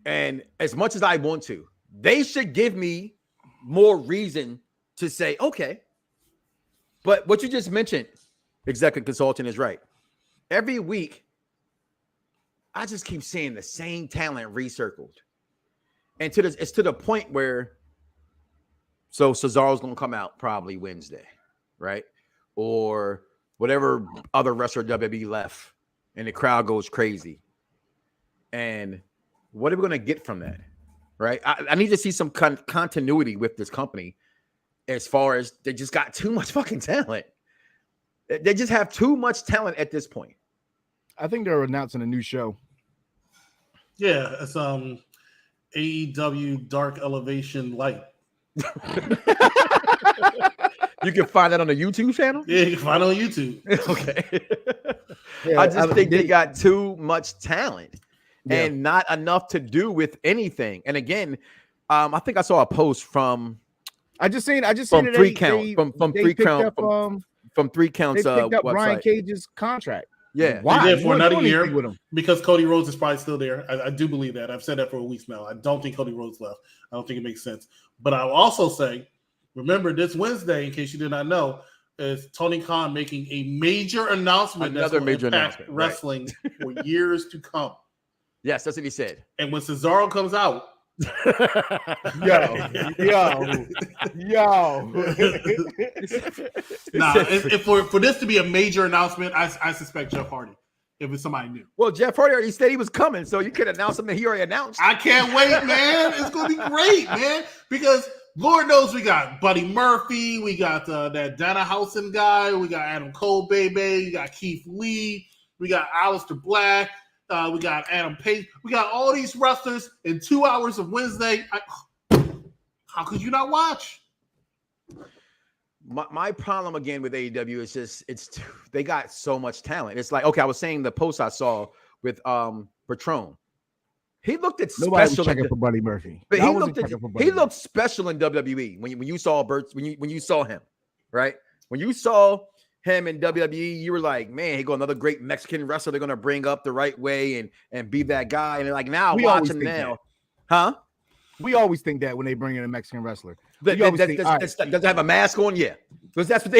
S2: And as much as I want to, they should give me more reason to say, okay. But what you just mentioned, executive consultant, is right. Every week, I just keep seeing the same talent recircled. And it's to the point where, so Cesaro's going to come out probably Wednesday, right? Or whatever other wrestler WWE left, and the crowd goes crazy. And what are we going to get from that? Right. I need to see some continuity with this company as far as they just got too much fucking talent. They just have too much talent at this point.
S3: I think they're announcing a new show.
S4: Yeah, it's AEW Dark Elevation Light.
S2: You can find that on the YouTube channel?
S4: Yeah, you can find it on YouTube.
S2: Okay.
S3: Yeah,
S2: I just think they got too much talent. Yeah. And not enough to do with anything. And again, I think I saw a post from
S3: I just seen
S2: from
S3: it,
S2: 3 Count from 3 Count from 3 Counts.
S3: They picked up
S2: website.
S3: Brian Cage's contract.
S2: Yeah,
S4: why? He did for another year with him because Cody Rhodes is probably still there. I do believe that. I've said that for weeks now. I don't think Cody Rhodes left. I don't think it makes sense. But I will also say, remember this Wednesday, in case you did not know, is Tony Khan making a major announcement.
S2: Another major announcement.
S4: Wrestling for years to come.
S2: Yes, that's what he said.
S4: And when Cesaro comes out,
S3: yo.
S4: Nah, for this to be a major announcement, I suspect Jeff Hardy. If it's somebody new.
S2: Well, Jeff Hardy already said he was coming, so you could announce something he already announced.
S4: I can't wait, man. It's gonna be great, man. Because Lord knows we got Buddy Murphy, we got that Danhausen guy, we got Adam Cole, baby, we got Keith Lee, we got Aleister Black. We got Adam Page. We got all these wrestlers in 2 hours of Wednesday. How could you not watch?
S2: My problem again with AEW is just they got so much talent. It's like, okay, I was saying the post I saw with Patron. He looked at
S3: Nobody
S2: special
S3: was checking for Buddy Murphy.
S2: But he looked special in WWE when you saw when you saw him, right? When you saw him in WWE, you were like, man, he got another great Mexican wrestler they're gonna bring up the right way and be that guy. And like now watch him now. Huh?
S3: We always think that when they bring in a Mexican wrestler.
S2: Does it have a mask on? Yeah. Because that's what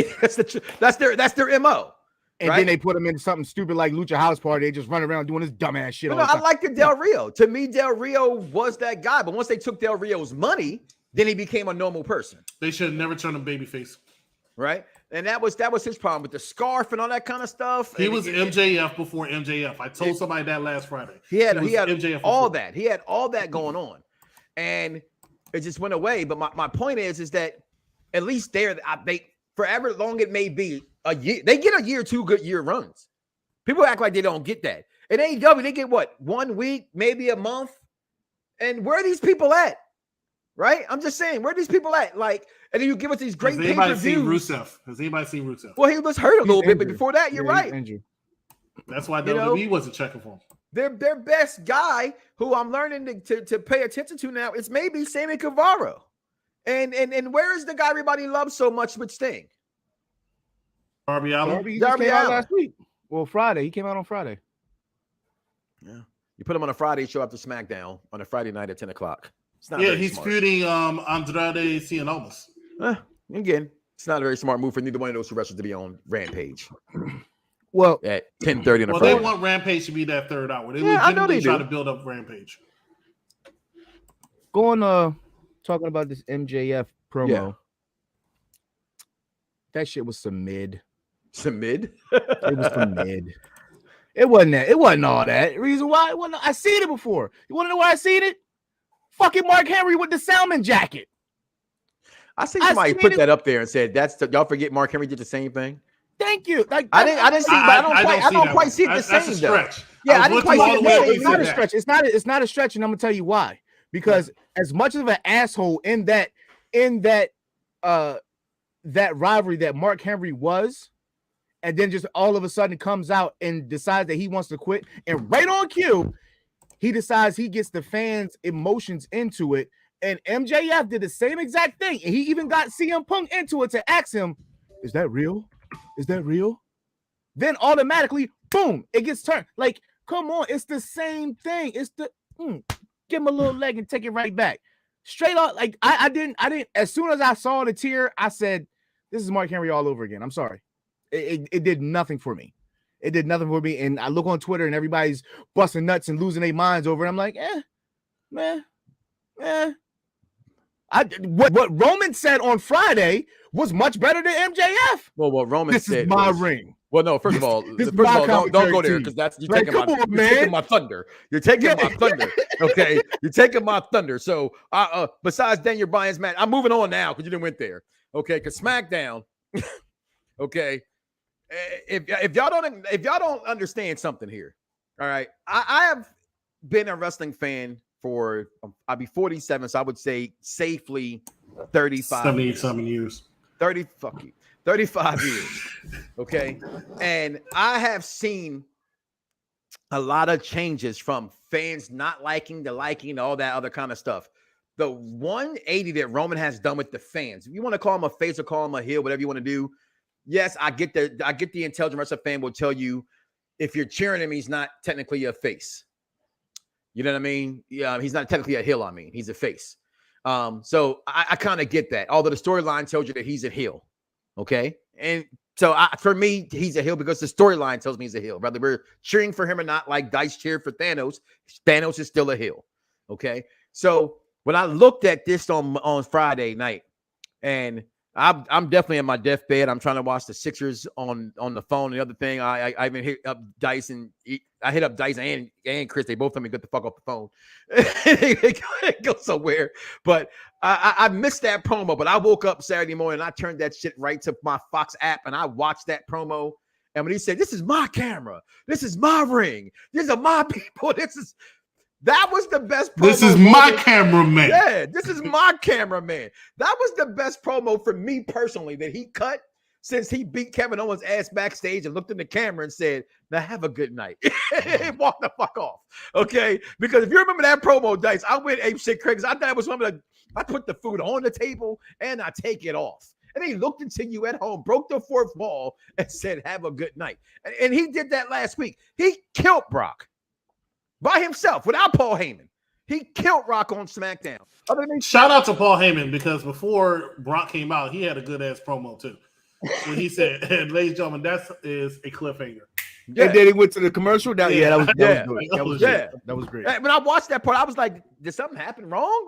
S2: that's their MO.
S3: And then they put him into something stupid like Lucha House Party. They just run around doing this dumbass shit.
S2: No, I like the Del Rio. To me, Del Rio was that guy. But once they took Del Rio's money, then he became a normal person.
S4: They should have never turned him babyface.
S2: Right? And that was his problem with the scarf and all that kind of stuff.
S4: He was MJF before MJF. I told somebody that last Friday.
S2: He had
S4: MJF
S2: all that. He had all that going on. And it just went away. But my point is that at least they forever long it may be a year. They get a year, 2 good year runs. People act like they don't get that. In AEW, they get what, 1 week, maybe a month. And where are these people at? Right? I'm just saying, where are these people at? Like, and then you give us these great pay-per-views.
S4: Has anybody seen Rusev?
S2: Well, he was hurt a little bit, but before that, you're right.
S4: That's why WWE wasn't checking for him.
S2: Their best guy, who I'm learning to pay attention to now, is maybe Sammy Guevara. And where is the guy everybody loves so much with Sting?
S4: Darby Allin.
S3: Darby Allin last week. Well, Friday. He came out on Friday.
S2: Yeah. You put him on a Friday show after SmackDown on a Friday night at 10 o'clock.
S4: He's feuding Andrade Cien Almas.
S2: Again, it's not a very smart move for neither one of those two wrestlers to be on Rampage.
S3: Well,
S2: at 10:30 on a
S4: They
S2: Friday.
S4: want Rampage to be that third hour. They
S2: legitimately
S4: try to build up Rampage.
S3: Talking about this MJF promo. Yeah. That shit was some mid.
S2: Some mid?
S3: It was some mid. It wasn't that. It wasn't all that. Reason why? I seen it before. You want to know where I seen it? Fucking Mark Henry with the salmon jacket.
S2: I see somebody put that up there and said, y'all forget Mark Henry did the same thing?
S3: Thank you. Like
S2: I didn't see, but I don't quite see it the same.
S4: That's a stretch.
S2: Yeah, I didn't quite see it.
S3: It's not a stretch. It's not a stretch, and I'm gonna tell you why. Because as much of an asshole in that rivalry that Mark Henry was, and then just all of a sudden comes out and decides that he wants to quit, and right on cue, he decides he gets the fans' emotions into it. And MJF did the same exact thing, and he even got CM Punk into it to ask him, "Is that real? Is that real?" Then automatically, boom, it gets turned. Like, come on, it's the same thing. It's the give him a little leg and take it right back. Straight up, like I didn't. As soon as I saw the tear, I said, "This is Mark Henry all over again." I'm sorry. It did nothing for me. It did nothing for me. And I look on Twitter and everybody's busting nuts and losing their minds over it. I'm like, man. What Roman said on Friday was much better than MJF.
S2: Well, what Roman said,
S3: this is my ring.
S2: Well, no, first of all, don't go there because you're taking my thunder. You're taking my thunder. Okay, you're taking my thunder. So, besides Daniel Bryan's match, I'm moving on now because you didn't went there. Okay, because SmackDown. Okay, if y'all don't understand something here, all right, I have been a wrestling fan for I'll be 47, so I would say safely
S4: 77 years.
S2: 35 years. Okay. And I have seen a lot of changes from fans not liking to liking, all that other kind of stuff. The 180 that Roman has done with the fans, if you want to call him a face or call him a heel, whatever you want to do. Yes, I get the intelligent wrestling fan will tell you if you're cheering him, he's not technically a face. You know what I mean? Yeah, he's not technically a heel. I mean, he's a face. So I kind of get that. Although the storyline tells you that he's a heel. Okay. And so for me, he's a heel because the storyline tells me he's a heel. Whether we're cheering for him or not, like Dice cheered for Thanos, Thanos is still a heel. Okay. So when I looked at this on Friday night, and I'm definitely in my deathbed. I'm trying to watch the Sixers on the phone. The other thing, I even hit up Dice and I hit up Dice and Chris. They both told me get the fuck off the phone. Go somewhere. But I missed that promo. But I woke up Saturday morning and I turned that shit right to my Fox app and I watched that promo. And when he said, "This is my camera. This is my ring. These are my people. That was the best promo.
S4: This is my cameraman.
S2: Yeah, this is my cameraman. That was the best promo for me personally that he cut since he beat Kevin Owens' ass backstage and looked in the camera and said, "Now have a good night." And walked the fuck off. Okay? Because if you remember that promo, Dice, I went ape shit crazy. I thought it was one of the, I put the food on the table and I take it off. And he looked into you at home, broke the fourth wall, and said, "Have a good night." And he did that last week. He killed Brock. By himself, without Paul Heyman. He killed Rock on SmackDown.
S4: Shout out to Paul Heyman because before Brock came out, he had a good-ass promo, too. When he said, "Ladies and gentlemen, that is a cliffhanger."
S3: Yeah. And then he went to the commercial. That was good. That was great.
S2: When I watched that part, I was like, did something happen wrong?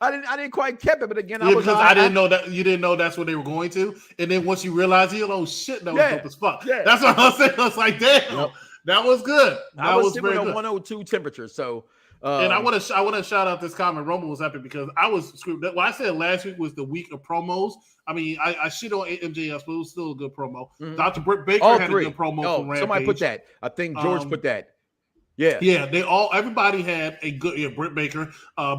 S2: I didn't quite keep it, but again,
S4: I didn't know that you didn't know that's what they were going to. And then once you realize, oh shit, that was dope as fuck. Yeah. That's what I was saying. I was like, damn. Yep. That was good.
S2: I was sitting with a 102 temperature. So
S4: And I want to shout out this comment. Roman was happy because I was screwed. What I said last week was the week of promos. I mean, I shit on MJS, but it was still a good promo.
S2: Mhm.
S4: Dr. Britt Baker
S2: All
S4: had
S2: three.
S4: a good promo
S2: Oh,
S4: from Rampage.
S2: somebody put that. I think George put that. Yeah.
S4: Yeah, everybody had a good, Britt Baker,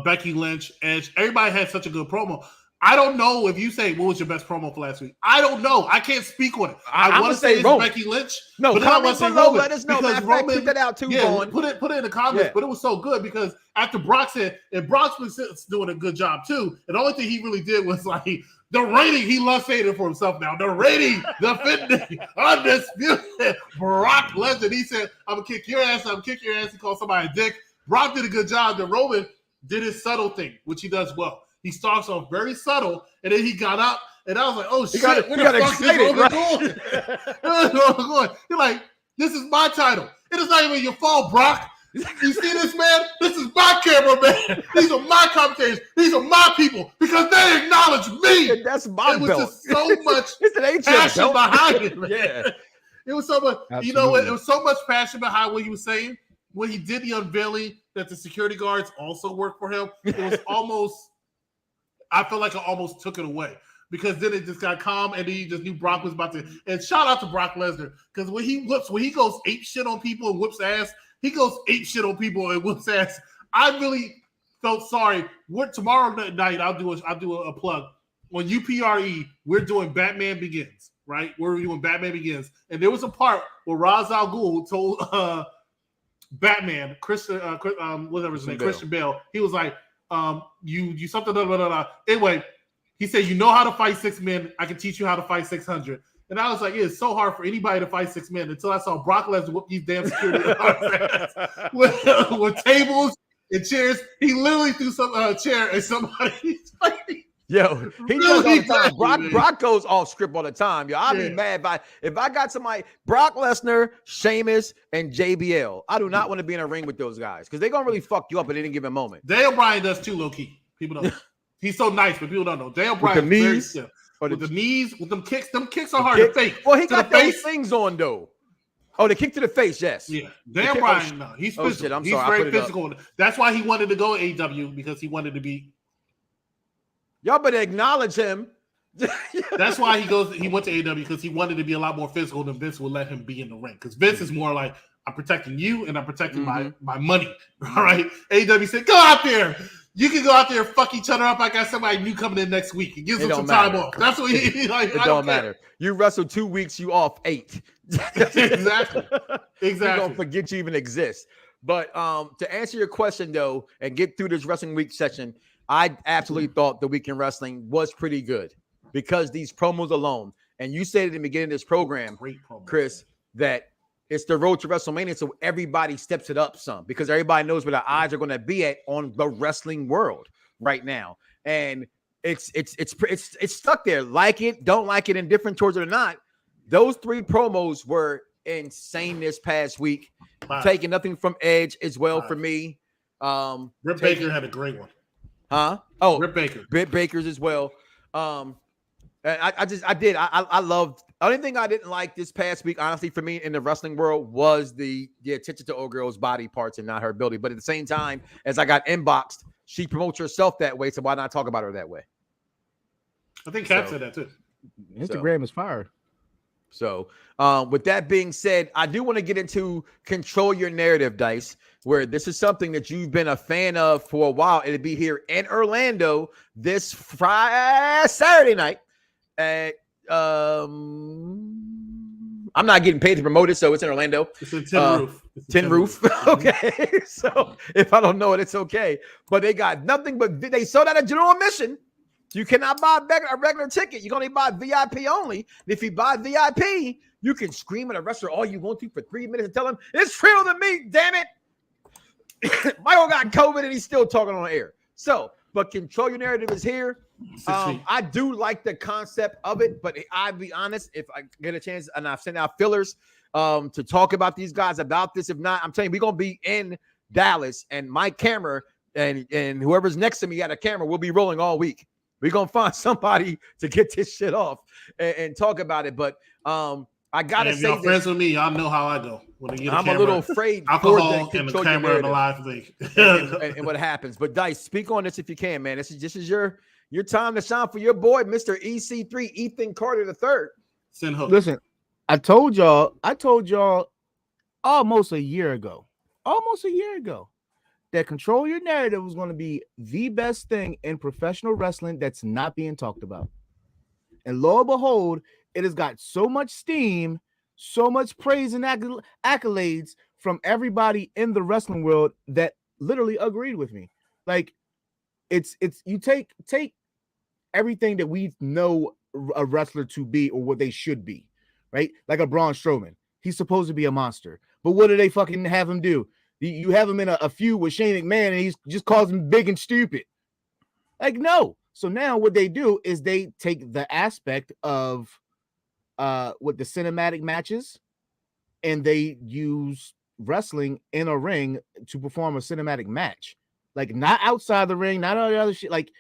S4: Becky Lynch, Edge. Everybody had such a good promo. I don't know if you say what was your best promo for last week. I don't know. I can't speak on it. I want to say it's
S2: Roman.
S4: Becky Lynch.
S2: No,
S4: but then I want to say Roman.
S2: Let us know. Because Roman, keep that out too.
S4: Yeah, put it in the comments.
S2: Yeah.
S4: But it was so good because after Brock said, and Brock's been doing a good job too. And the only thing he really did was like the rating. He loves saying it for himself now. The rating, defending, undisputed. Brock Lesnar. He said, "I'm gonna kick your ass. I'm gonna kick your ass." He called somebody a dick. Brock did a good job. Then Roman did his subtle thing, which he does well. He starts off very subtle, and then he got up, and I was like, "Oh shit!"
S2: He got excited,
S4: right? You're like, "This is my title. It is not even your fault, Brock. You see this, man? This is my cameraman. These are my commentators. These are my people because they acknowledge me."
S2: And that's my
S4: belt. It was
S2: belt.
S4: just so much
S2: It's an
S4: passion
S2: belt.
S4: behind it, man.
S2: Yeah.
S4: It was so much.
S3: Absolutely.
S4: You know what? It was so much passion behind what he was saying. When he did the unveiling that the security guards also work for him, it was almost. I feel like I almost took it away because then it just got calm and then you just knew Brock was about to. And shout out to Brock Lesnar because when he goes ape shit on people and whips ass, he goes ape shit on people and whips ass. I really felt sorry. Tomorrow night I'll do a plug on UPRE. We're doing Batman Begins, right? We're doing Batman Begins, and there was a part where Ra's al Ghul told Batman, Christian Bale, he was like. You something blah, blah, blah, blah. Anyway, he said, "You know how to fight 6 men. I can teach you how to fight 600." And I was like, it's so hard for anybody to fight 6 men until I saw Brock Lesnar whoop these damn security guards with tables and chairs. He literally threw some chair at somebody.
S2: Yo, he does all the time. Brock goes off script all the time. Yo, I'd be mad if I got somebody, Brock Lesnar, Sheamus, and JBL. I do not want to be in a ring with those guys because they're gonna really fuck you up at any given moment.
S4: Daniel Bryan does too, low key. People don't know. He's so nice, but people don't know. Daniel Bryan
S2: with the
S4: very
S2: knees,
S4: stiff. With the knees, with them kicks are hard to fake.
S2: Well, he got those things on though. Oh, the kick to the face, yes.
S4: Yeah, Daniel Bryan, no, he's physical.
S2: Shit, I'm
S4: he's
S2: sorry,
S4: very physical. That's why he wanted to go AEW because he wanted to be.
S2: Y'all better acknowledge him.
S4: That's why he went to AEW because he wanted to be a lot more physical than Vince would let him be in the ring. Because Vince is more like, I'm protecting you and I'm protecting my money. All right. AEW said, go out there. You can go out there and fuck each other up. I got somebody new coming in next week. It gives him some time off. That's what he like.
S2: It don't matter. You wrestle 2 weeks, you off 8.
S4: Exactly.
S2: We're gonna forget you even exist. But to answer your question though, and get through this wrestling week session, I absolutely thought the weekend wrestling was pretty good because these promos alone, and you said at the beginning of this program, Chris, that it's the road to WrestleMania, so everybody steps it up some because everybody knows where the eyes are going to be at on the wrestling world right now, and it's stuck there. Like it, don't like it, indifferent towards it or not. Those 3 promos were insane this past week. Taking nothing from Edge as well for me.
S4: Britt Baker had a great one.
S2: Huh? Oh,
S4: Britt
S2: Baker's as well. I loved. The only thing I didn't like this past week, honestly, for me in the wrestling world, was the attention to old girl's body parts and not her ability. But at the same time, as I got inboxed, she promotes herself that way, so why not talk about her that way?
S4: I think Cap said that too.
S3: Instagram is fire.
S2: So, with that being said, I do want to get into Control Your Narrative, Dice, where this is something that you've been a fan of for a while. It'll be here in Orlando this Saturday night at I'm not getting paid to promote it, so it's in Orlando.
S4: It's a Tin Roof.
S2: Tin Roof. Okay. So if I don't know it, it's okay. But they got nothing but they sold out a general admission. You cannot buy a regular ticket. You're going to buy VIP only. And if you buy VIP, you can scream at a wrestler all you want to for 3 minutes and tell him, it's real to me, damn it. Michael got COVID and he's still talking on air. So, but Control Your Narrative is here. I do like the concept of it, but I'll be honest, if I get a chance, and I've sent out fillers to talk about these guys about this. If not, I'm telling you, we're going to be in Dallas, and my camera and whoever's next to me at a camera will be rolling all week. We're going to find somebody to get this shit off and talk about it. But I gotta say,
S4: y'all friends with me, y'all know how I go. When you get
S2: I'm a little afraid
S4: alcohol
S2: for
S4: and the camera and the live thing,
S2: and what happens. But Dice, speak on this if you can, man. This is your time to shine for your boy, Mr. EC3, Ethan Carter III.
S4: Send hook.
S3: Listen, I told y'all almost a year ago, that Control Your Narrative was going to be the best thing in professional wrestling that's not being talked about. And lo and behold, it has got so much steam, so much praise and accolades from everybody in the wrestling world that literally agreed with me. Like, it's you take everything that we know a wrestler to be or what they should be, right? Like a Braun Strowman. He's supposed to be a monster. But what do they fucking have him do? You have him in a feud with Shane McMahon and he's just calls him big and stupid. Like, no. So now what they do is they take the aspect of with the cinematic matches and they use wrestling in a ring to perform a cinematic match. Like, not outside the ring, not all the other shit. Like,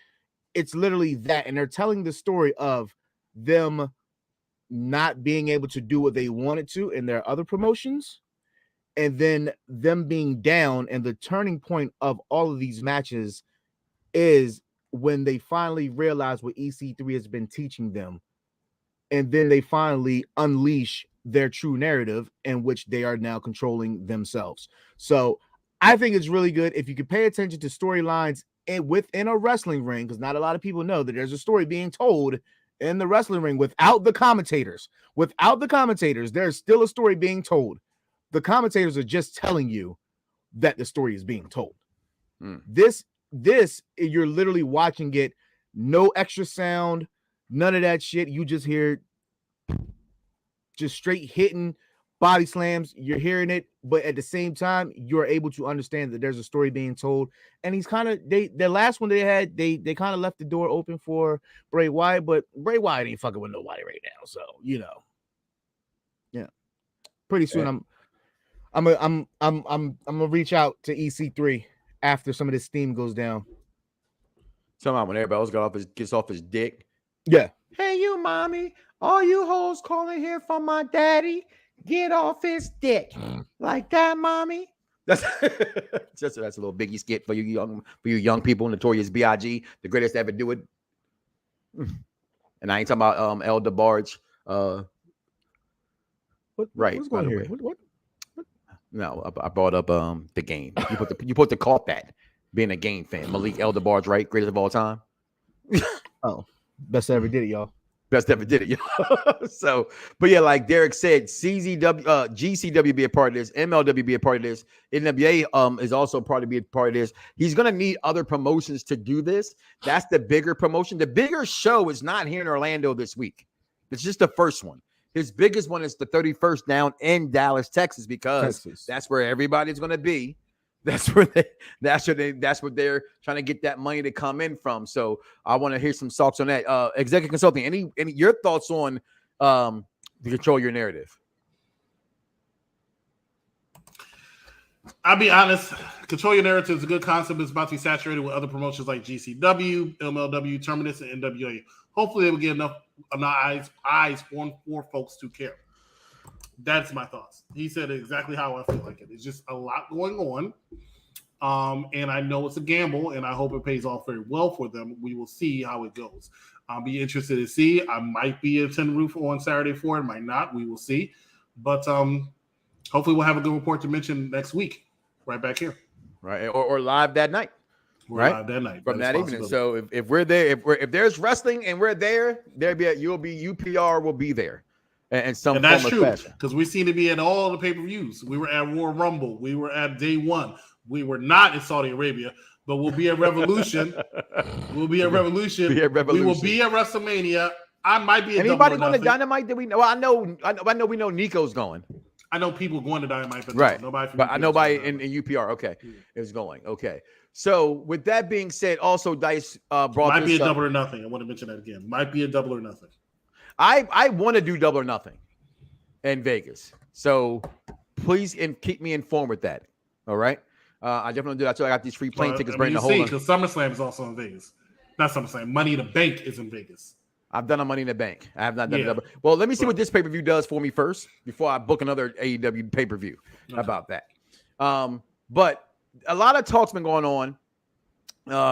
S3: it's literally that. And they're telling the story of them not being able to do what they wanted to in their other promotions, and then them being down. And the turning point of all of these matches is when they finally realize what EC3 has been teaching them. And then they finally unleash their true narrative in which they are now controlling themselves. So I think it's really good if you can pay attention to storylines within a wrestling ring, because not a lot of people know that there's a story being told in the wrestling ring without the commentators. Without the commentators, there's still a story being told. The commentators are just telling you that the story is being told. This you're literally watching it, no extra sound, none of that shit. You just hear just straight hitting body slams. You're hearing it, but at the same time, you're able to understand that there's a story being told. And he's kind of the last one they had, they kind of left the door open for Bray Wyatt, but Bray Wyatt ain't fucking with nobody right now. So yeah. Pretty soon I'm gonna reach out to EC3 after some of this steam goes down.
S2: Somehow when everybody else gets off his dick.
S3: Yeah.
S2: Hey, you mommy, all you hoes calling here for my daddy, get off his dick. Like that, mommy. That's a little Biggie skit for you young people. Notorious B.I.G., the greatest to ever do it. And I ain't talking about El DeBarge.
S3: What's going here? What?
S2: No, I brought up the game. You put the caught that being a game fan. Malik El DeBarge, right? Greatest of all time.
S3: Oh, best ever did it, y'all.
S2: Best ever did it, y'all. So, but yeah, like Derek said, GCW be a part of this, MLW be a part of this, NWA is also probably be a part of this. He's gonna need other promotions to do this. That's the bigger promotion. The bigger show is not here in Orlando this week. It's just the first one. His biggest one is the 31st down in Dallas, Texas, because that's where everybody's going to be. That's what they're trying to get that money to come in from. So I want to hear some thoughts on that. Executive consulting, any your thoughts on the Control Your Narrative?
S4: I'll be honest. Control Your Narrative is a good concept. It's about to be saturated with other promotions like GCW, MLW, Terminus, and NWA. Hopefully, they will get enough eyes on for folks to care. That's my thoughts. He said exactly how I feel like it. It's just a lot going on. And I know it's a gamble, and I hope it pays off very well for them. We will see how it goes. I'll be interested to see. I might be at Tin Roof on Saturday for it, might not. We will see. But hopefully we'll have a good report to mention next week, right back here.
S2: Right, or live that night. Right,
S4: live that night
S2: from that evening. So if we're there, if there's wrestling and we're there, UPR will be there, and
S4: that's true because we seem to be at all the pay-per-views. We were at Royal Rumble, we were at Day One, we were not in Saudi Arabia, but we'll be at Revolution. We will be at WrestleMania. I might be.
S2: Anybody going to Dynamite that we know? Well, I know we know Nico's going.
S4: I know people going to Dynamite, but
S2: right.
S4: Nobody.
S2: But I know nobody in UPR. Okay, is going. Okay. So with that being said, also Dice brought
S4: might be a
S2: up.
S4: double or nothing. I want to mention that again. Might be a double or nothing.
S2: I want to do double or nothing in Vegas. So please keep me informed with that. All right. I definitely do that. So I got these free plane tickets.
S4: Because SummerSlam is also in Vegas. Not SummerSlam. Money in the Bank is in Vegas.
S2: I've done a Money in the Bank. I have not done it. Well, let me see what this pay-per-view does for me first before I book another AEW pay-per-view. How about that? But a lot of talk's been going on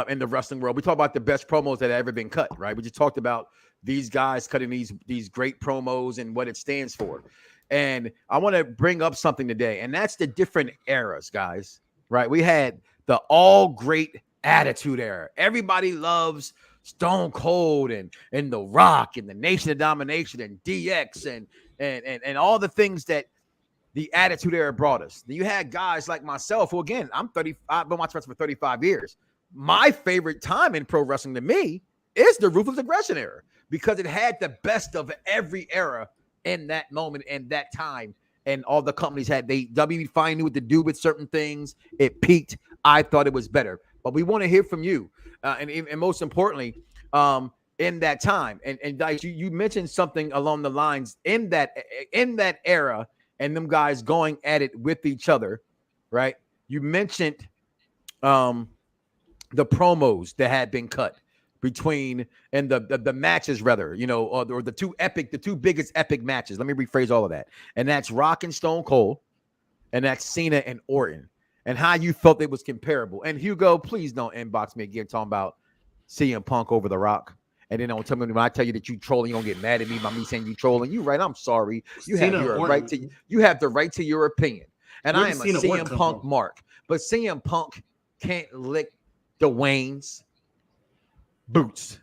S2: in the wrestling world. We talk about the best promos that have ever been cut, right? We just talked about these guys cutting these great promos and what it stands for. And I want to bring up something today, and that's the different eras, guys, right? We had the all great Attitude Era. Everybody loves Stone Cold and The Rock and the Nation of Domination and DX and all the things that the Attitude Era brought us. Then you had guys like myself, who again, I've been watching wrestling for 35 years. My favorite time in pro wrestling to me is the Ruthless Aggression Era, because it had the best of every era in that moment and that time. And all the companies WWE finally knew what to do with certain things. It peaked. I thought it was better. But we want to hear from you. And most importantly, in that time. And Dice, you mentioned something along the lines in that era and them guys going at it with each other, right? You mentioned the promos that had been cut between and the matches, rather, or the two biggest epic matches. Let me rephrase all of that. And that's Rock and Stone Cold, and that's Cena and Orton, and how you felt it was comparable. And Hugo, please don't inbox me again talking about CM Punk over The Rock. And then don't tell me when I tell you that you trolling, you don't get mad at me by me saying you trolling. You right? I'm sorry. You have the right to your opinion. And I am a CM Punk mark, but CM Punk can't lick Dwayne's boots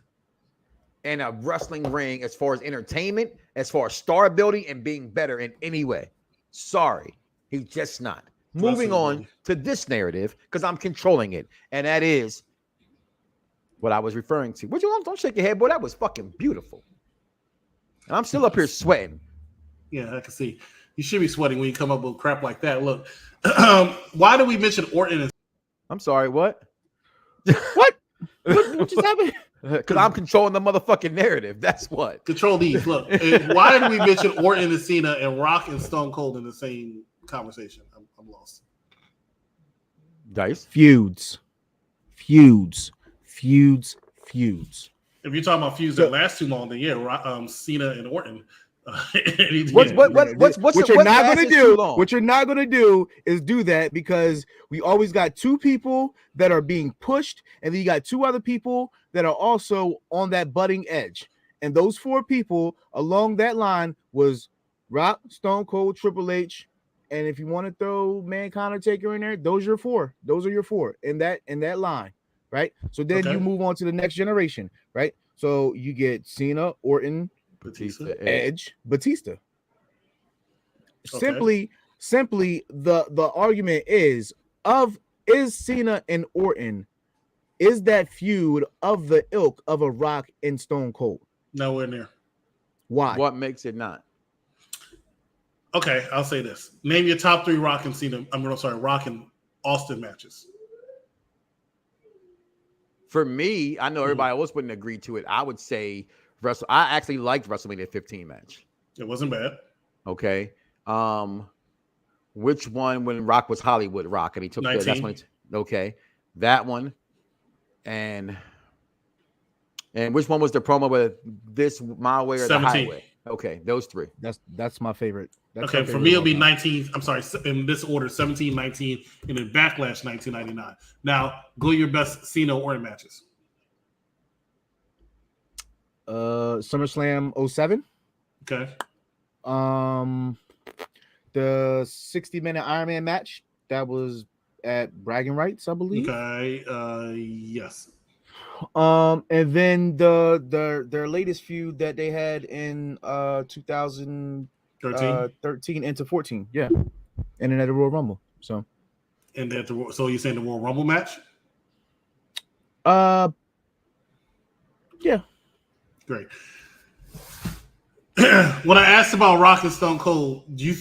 S2: in a wrestling ring as far as entertainment, as far as star building and being better in any way. Sorry, he's just not. Moving on to this narrative, because I'm controlling it, and that is what I was referring to. Would you don't shake your head, boy? That was fucking beautiful. And I'm still up here sweating.
S4: Yeah, I can see. You should be sweating when you come up with crap like that. Look, why do we mention Orton?
S2: I'm sorry, what?
S3: What just happened?
S2: Because I'm controlling the motherfucking narrative. That's what.
S4: Control these. Look, why did we mention Orton and Cena and Rock and Stone Cold in the same conversation? I'm lost.
S2: Dice?
S3: Feuds. If you're talking
S4: about feuds that last too long, then yeah, Cena and Orton.
S3: What you're not gonna do is do that, because we always got two people that are being pushed, and then you got two other people that are also on that budding edge. And those four people along that line was Rock, Stone Cold, Triple H, and if you want to throw Mankind or Taker in there, those are your four. Those are your four in that line, right? So then you move on to the next generation, right? So you get Cena, Orton,
S2: Batista,
S3: Edge, Batista. Okay. Simply the argument is Cena and Orton, is that feud of the ilk of a Rock and Stone Cold?
S4: Nowhere near.
S3: Why?
S2: What makes it not?
S4: Okay, I'll say this. Name your top three Rock and Rock and Austin matches.
S2: For me, I know everybody else wouldn't agree to it. I would say I actually liked WrestleMania 15 match.
S4: It wasn't bad.
S2: Okay. Which one when Rock was Hollywood Rock and he took
S4: 19.
S2: That's when okay. That one. And which one was the promo with this My Way or 17. The Highway? Okay, those three.
S3: That's my favorite.
S4: For me, it'll be 19. I'm sorry, in this order: 17, 19, and then Backlash 1999. Now, go your best Cena Orton matches.
S3: SummerSlam 07.
S4: Okay.
S3: The 60-minute Iron Man match that was at Bragging Rights, I believe.
S4: Okay. Yes.
S3: And then their latest feud that they had in 2013 into 14, yeah, and then at the Royal Rumble. So
S4: you're saying the Royal Rumble match?
S3: Yeah.
S4: Great. When I asked about Rock and Stone Cold, you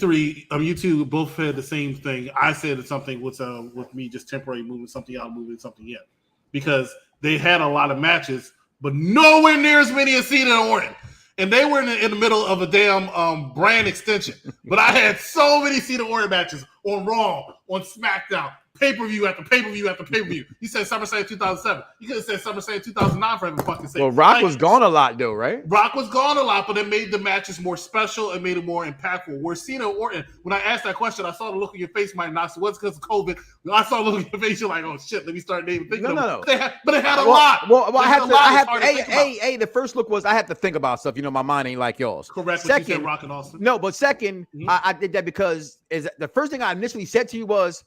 S4: two both said the same thing. I said something with me just temporarily moving something out, moving something in, because they had a lot of matches, but nowhere near as many as Cena and Orton. And they were in the middle of a damn brand extension. But I had so many Cena Orton matches on Raw, on SmackDown, pay-per-view after pay-per-view after pay-per-view. You said SummerSlam 2007. You could have said SummerSlam 2009 for every fucking sake.
S2: Well, Rock was gone a lot though, right?
S4: Rock was gone a lot, but it made the matches more special and made it more impactful. Where Cena Orton, when I asked that question, I saw the look on your face, Mike Knox. It was because of COVID. I saw the look on your face. You're like, oh shit, let me start naming things.
S2: No.
S4: But it had a lot.
S2: Well, I have the first look was I had to think about stuff. You know, my mind ain't like yours.
S4: Correct.
S2: Second,
S4: you said Rock and Austin.
S2: No, but second, I did that because the first thing I initially said to you was,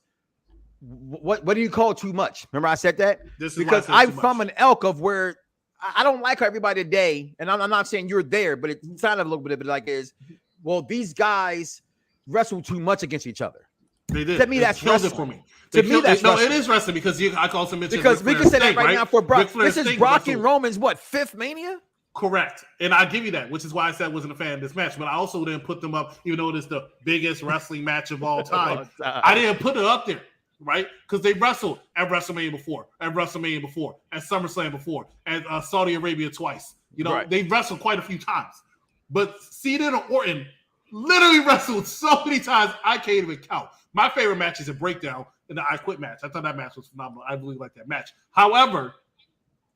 S2: what do you call too much? Remember I said that? Because I'm from an elk of where I don't like how everybody today, and I'm not saying you're there, but it sounded a little bit like these guys wrestle too much against each other.
S4: They did.
S2: To me, that's wrestling.
S4: For me.
S2: That's
S4: no, it is wrestling because I also mentioned
S2: because we can say that right now for Brock. This is Brock and Roman's fifth Mania?
S4: Correct. And I give you that, which is why I said I wasn't a fan of this match. But I also didn't put them up, even though it is the biggest wrestling match of all time. I didn't put it up there. Right? Because they wrestled at WrestleMania before, at SummerSlam before, at Saudi Arabia twice. You know, They wrestled quite a few times. But Cena and Orton literally wrestled so many times, I can't even count. My favorite match is a breakdown in the I Quit match. I thought that match was phenomenal. I really liked that match. However,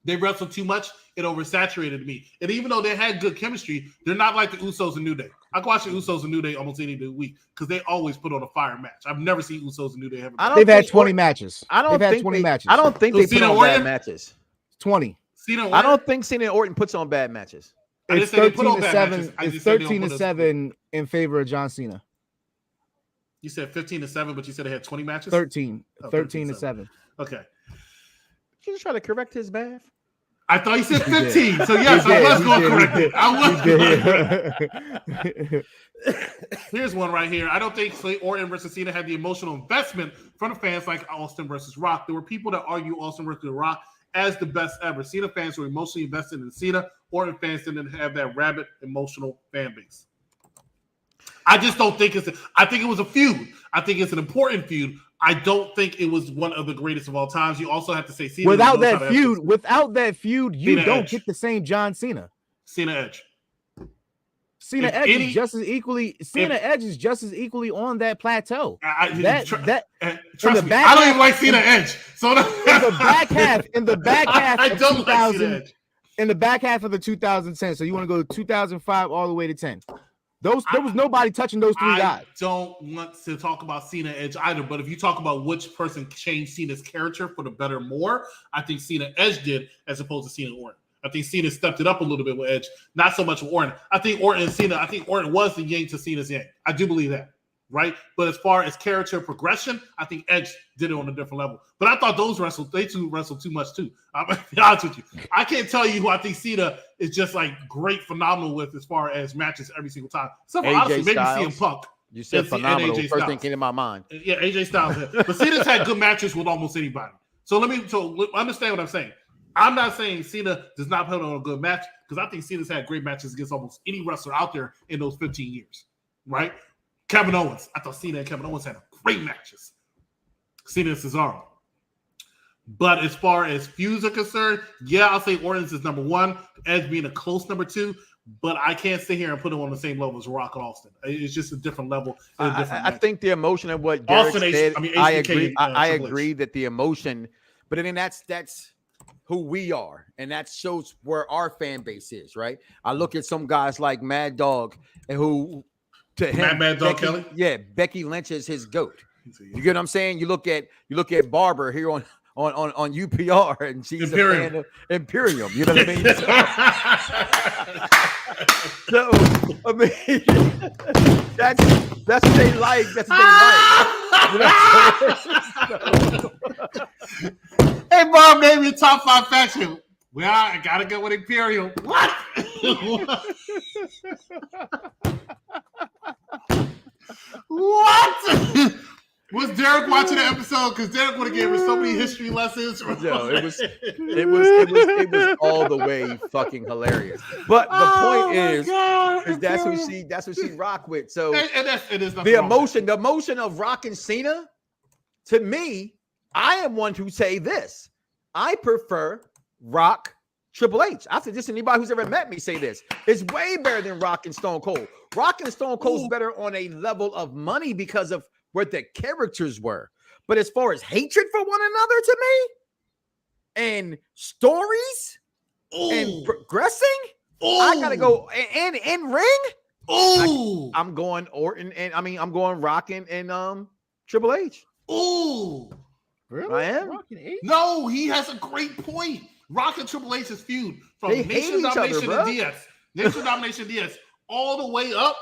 S4: they wrestled too much. It oversaturated me. And even though they had good chemistry, they're not like the Usos and New Day. I can watch the Usos and New Day almost any day of the week because they always put on a fire match. I've never seen Usos and New Day have a match.
S3: They've had 20 matches.
S2: They've had 20 matches. I don't think they put on bad matches.
S3: 20.
S2: I don't think Cena and Orton puts on bad matches.
S3: It's 13-7. It's 13-7 in favor of John Cena.
S4: You said 15-7, but you said they had 20 matches?
S3: 13. 13-7.
S4: Okay.
S2: Did you just try to correct his math?
S4: I thought you said 15. So yes, I was going to correct it. Here's one right here. I don't think Orton versus Cena had the emotional investment from the fans like Austin versus Rock. There were people that argue Austin versus Rock as the best ever. Cena fans were emotionally invested in Cena. Orton fans didn't have that rabid emotional fan base. I just don't think I think it was a feud. I think it's an important feud. I don't think it was one of the greatest of all times. You also have to say Cena.
S3: Without that feud, you
S4: Cena
S3: don't
S4: Edge.
S3: Get the same John Cena.
S4: Cena Edge.
S3: Cena Edge is just as equally. Edge is just as equally on that plateau.
S4: Trust me,
S3: I
S4: don't even like Cena Edge. So
S3: in the back half,
S4: I don't like Cena Edge.
S3: In the back half of the 2010. So you want to go 2005 all the way to 10. There was nobody touching those three guys.
S4: I don't want to talk about Cena Edge either, but if you talk about which person changed Cena's character for the better more, I think Cena Edge did as opposed to Cena Orton. I think Cena stepped it up a little bit with Edge, not so much with Orton. I think Orton was the yin to Cena's yang. I do believe that, right? But as far as character progression, I think Edge did it on a different level. But I thought they two wrestled too much too. I'm going to be honest with you. I can't tell you who I think Cena is just like great, phenomenal with as far as matches every single time. Except for honestly, maybe CM Punk.
S2: You said phenomenal. First thing came to my mind.
S4: Yeah, AJ Styles. But Cena's had good matches with almost anybody. So understand what I'm saying. I'm not saying Cena does not put on a good match because I think Cena's had great matches against almost any wrestler out there in those 15 years, right? Kevin Owens. I thought Cena and Kevin Owens had great matches. Cena and Cesaro. But as far as feuds are concerned, yeah, I'll say Orton's is number one, Edge being a close number two, but I can't sit here and put him on the same level as Rock and Austin. It's just a different level.
S2: I think the emotion of what Derek said, I agree. I agree that the emotion, but I mean that's who we are, and that shows where our fan base is, right? I look at some guys like Mad Dog, and who to him,
S4: Mad Dog Kelly,
S2: Becky Lynch is his goat. You get what I'm saying? You look at Barber here on UPR, and she's
S4: Imperium.
S2: a fan of Imperium. You know what I mean? So I mean, that's what they like. That's what they like.
S4: Hey, Bob, name your top 5 faction. Well, I gotta go with Imperium. What? What? Was Derek watching the episode? Because Derek would have given us so many history lessons.
S2: Yo, it was all the way fucking hilarious. But the point is that's who she rock with. So
S4: it is
S2: the emotion of Rock and Cena, to me, I am one to say this. I prefer Rock Triple H. I said this to anybody who's ever met me say this. It's way better than Rock and Stone Cold. Rock and Stone Cold's better on a level of money because of what the characters were. But as far as hatred for one another to me and stories and progressing, I gotta go and in ring. I'm going Orton and I'm going Rock and Triple H.
S4: Ooh,
S3: Really?
S2: I am.
S4: no, he has a great point. Rock and Triple H's feud from
S2: They hate
S4: Nation
S2: each other,
S4: Domination
S2: bro.
S4: and DS, Nation Domination DS, all the way up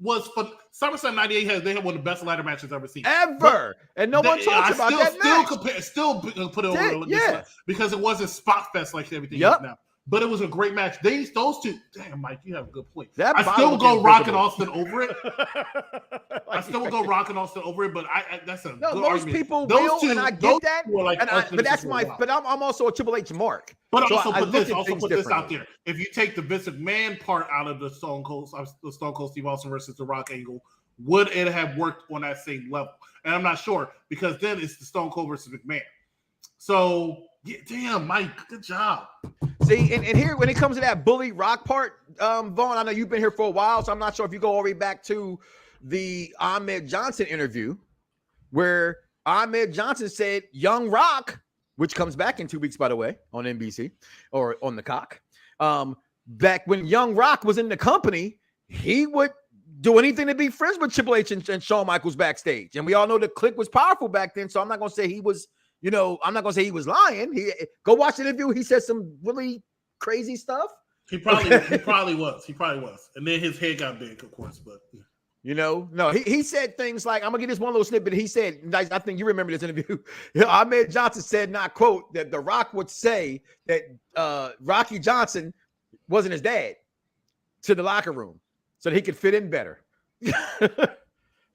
S4: was for SummerSlam '98. They had one of the best ladder matches I've ever seen.
S2: Ever. And no one talks about that match.
S4: Still put it over
S2: Yeah.
S4: because it wasn't spot fest like everything
S2: Yep.
S4: is now. But it was a great match. Those two, damn, Mike, you have a good point.
S2: That
S4: I still
S2: bottle
S4: would go
S2: is
S4: Rock and
S2: visible.
S4: Austin over it. I still would go Rock and Austin over it, but that's a
S2: No,
S4: good
S2: most
S4: argument.
S2: people
S4: Those
S2: will,
S4: two-
S2: and I
S4: those
S2: get that.
S4: two are like
S2: And
S4: ultimate
S2: but that's
S4: super
S2: my.
S4: wild.
S2: But I'm also a Triple H mark.
S4: But
S2: So
S4: also
S2: I
S4: put
S2: look
S4: this,
S2: at
S4: also
S2: things
S4: put this out
S2: differently.
S4: there. If you take the Vince McMahon part out of the Stone Cold Steve Austin versus The Rock angle, would it have worked on that same level? And I'm not sure because then it's the Stone Cold versus McMahon. So yeah, damn, Mike, good job.
S2: See, and here when it comes to that bully Rock part, Vaughn, I know you've been here for a while, so I'm not sure if you go all the way back to the Ahmed Johnson interview, where Ahmed Johnson said Young Rock, which comes back in 2 weeks, by the way, on NBC or on the Cock. Back when Young Rock was in the company, he would do anything to be friends with Triple H and Shawn Michaels backstage. And we all know the clique was powerful back then. So I'm not going to say he was, I'm not going to say he was lying. Go watch the interview. He said some really crazy stuff.
S4: He probably was. And then his head got big, of course, but
S2: No, he said things like, I'm gonna get this one little snippet. He said, I think you remember this interview. Ahmed Johnson said, not quote, that The Rock would say that Rocky Johnson wasn't his dad to the locker room so that he could fit in better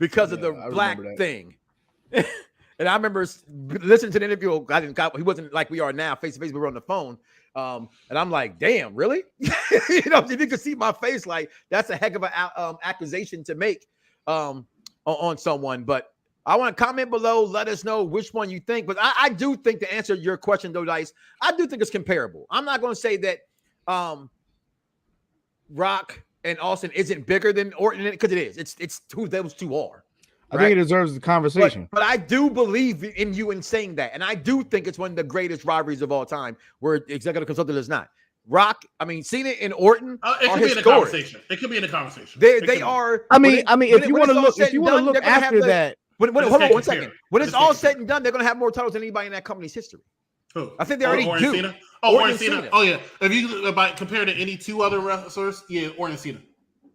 S2: because of the black thing. And I remember listening to the interview. He wasn't like we are now, face to face. We were on the phone. And I'm like, damn, really? If you could see my face, like that's a heck of an accusation to make on someone. But I want to comment below. Let us know which one you think. But I do think, to answer your question, though, Dice, I do think it's comparable. I'm not going to say that Rock and Austin isn't bigger than Orton, because it is. It's who those two are.
S3: I think it deserves the conversation.
S2: But I do believe in you in saying that. And I do think it's one of the greatest rivalries of all time, where executive consultant is not. Rock, Cena and Orton
S4: it could be in the conversation. It could be in the conversation.
S2: They are.
S3: If you want to look after that.
S2: Hold on 1 second. When it's all said and done, they're going to have more titles than anybody in that company's history.
S4: Who?
S2: I think they already do.
S4: Cena? Orton Cena. Oh, yeah. If you compare to any two other wrestlers, yeah, Orton Cena.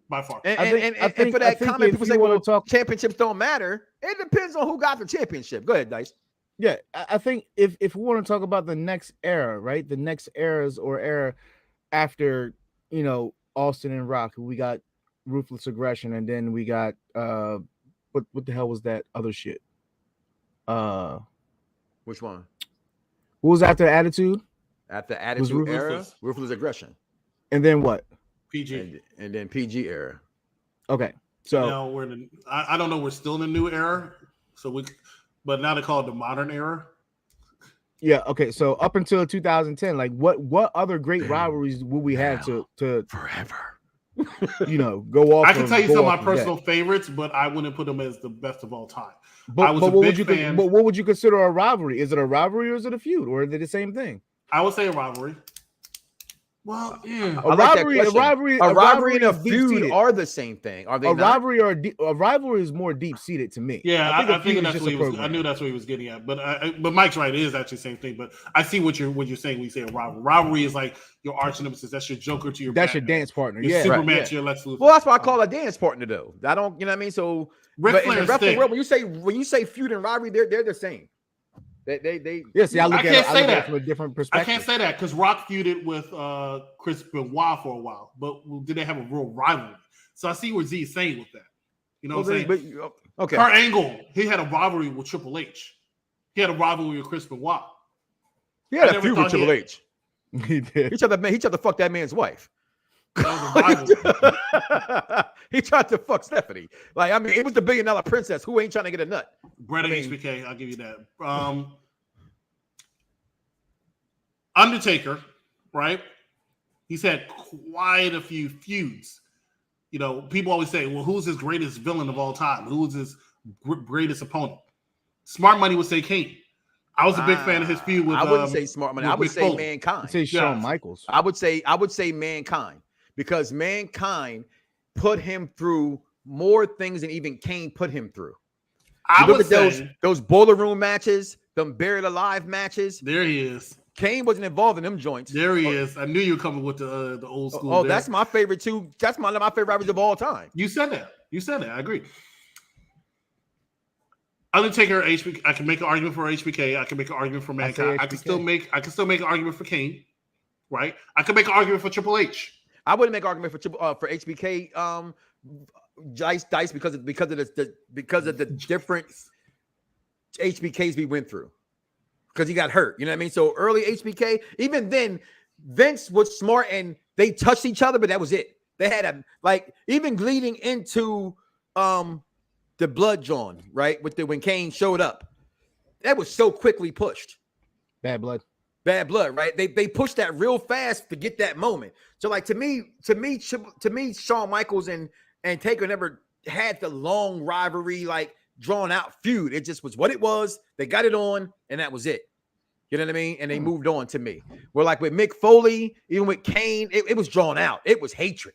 S4: By far.
S2: And for that comment, people say, well, championships don't matter. It depends on who got the championship. Go ahead, Dice.
S3: Yeah, I think if we want to talk about the next era, right? The next era after, Austin and Rock, we got Ruthless Aggression, and then we got what the hell was that other shit?
S2: Which one?
S3: What was after Attitude?
S2: After Attitude era, Ruthless Aggression.
S3: And then what?
S4: PG.
S2: And then PG era.
S3: Okay. So
S4: now we're in I don't know, we're still in the new era. But now they call it the modern era.
S3: Yeah, okay. So up until 2010, like what other great rivalries would we have to
S2: forever?
S3: Go off.
S4: I can tell you some of my personal favorites, but I wouldn't put them as the best of all time.
S3: But what would you consider a rivalry? Is it a rivalry or is it a feud, or are they the same thing?
S4: I would say a rivalry. Well, yeah.
S3: A rivalry
S2: and a feud are the same thing. Are they?
S3: A rivalry is more deep seated to me.
S4: Yeah, I think that's what he was. I knew that's what he was getting at. But Mike's right. It is actually the same thing. But I see what you're saying when you say a rivalry. Rivalry is like your arch nemesis. That's your Joker to your.
S3: That's your dance partner.
S4: Your Superman to your Lex Luthor.
S2: Well, that's why I call it a dance partner, though. I don't. You know what I mean? So, but in the wrestling world, when you say feud and rivalry, they're the same. They
S3: See, I look at it from a different perspective.
S4: I can't say that because Rock feuded with Chris Benoit for a while, but did they have a real rivalry? So I see what Z is saying with that. You know what I'm saying?
S2: Okay.
S4: Kurt Angle, he had a rivalry with Triple H. He had a rivalry with Chris Benoit.
S2: He had a feud with Triple H.
S3: He did.
S2: He tried to fuck that man's wife.
S4: That was a rivalry.
S2: He tried to fuck Stephanie. It was the $1 billion princess who ain't trying to get a nut.
S4: Brett HBK, I'll give you that. Undertaker, right? He's had quite a few feuds. People always say, well, who's his greatest villain of all time? Who's his greatest opponent? Smart money would say Kane. I was a big fan of his feud with.
S2: I wouldn't say Smart Money. I would say
S4: Foley.
S2: Mankind.
S3: Say Shawn Michaels.
S2: I would say Mankind, because Mankind put him through more things than even Kane put him through.
S4: I
S2: look
S4: would
S2: at those boiler room matches, them buried alive matches.
S4: There he is.
S2: Kane wasn't involved in them joints.
S4: There he is. I knew you were coming with the old school.
S2: Oh, that's my favorite too. That's my favorite rappers of all time.
S4: You said that. I agree. Undertaker, HBK. I can make an argument for HBK. I can make an argument for Mankind. I can still make an argument for Kane. Right? I can make an argument for Triple H.
S2: I wouldn't make an argument for HBK. Dice because of the different HBKs we went through, because he got hurt. You know what I mean? So early HBK, even then, Vince was smart and they touched each other, but that was it. They had even leading into the blood John, right? When Kane showed up, that was so quickly pushed.
S3: Bad blood,
S2: right? They pushed that real fast to get that moment. So like to me, Shawn Michaels and Taker never had the long rivalry, like drawn out feud. It just was what it was. They got it on, and that was it. You know what I mean? And they moved on to me. Where like with Mick Foley, even with Kane, it was drawn out. It was hatred.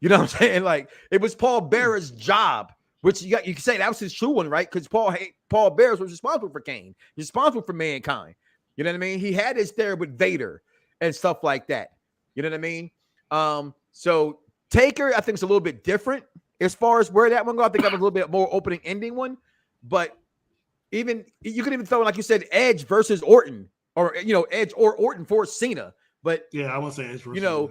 S2: You know what I'm saying? Like it was Paul Bearer's job, which you can say that was his true one, right? Because Paul Bearer was responsible for Kane, responsible for Mankind. You know what I mean? He had his there with Vader and stuff like that. You know what I mean? So Taker, I think, is a little bit different as far as where that one goes. I think that was a little bit more opening ending one, but even you could even throw, like you said, Edge versus Orton, or Edge or Orton for Cena. But
S4: yeah, I would say Edge versus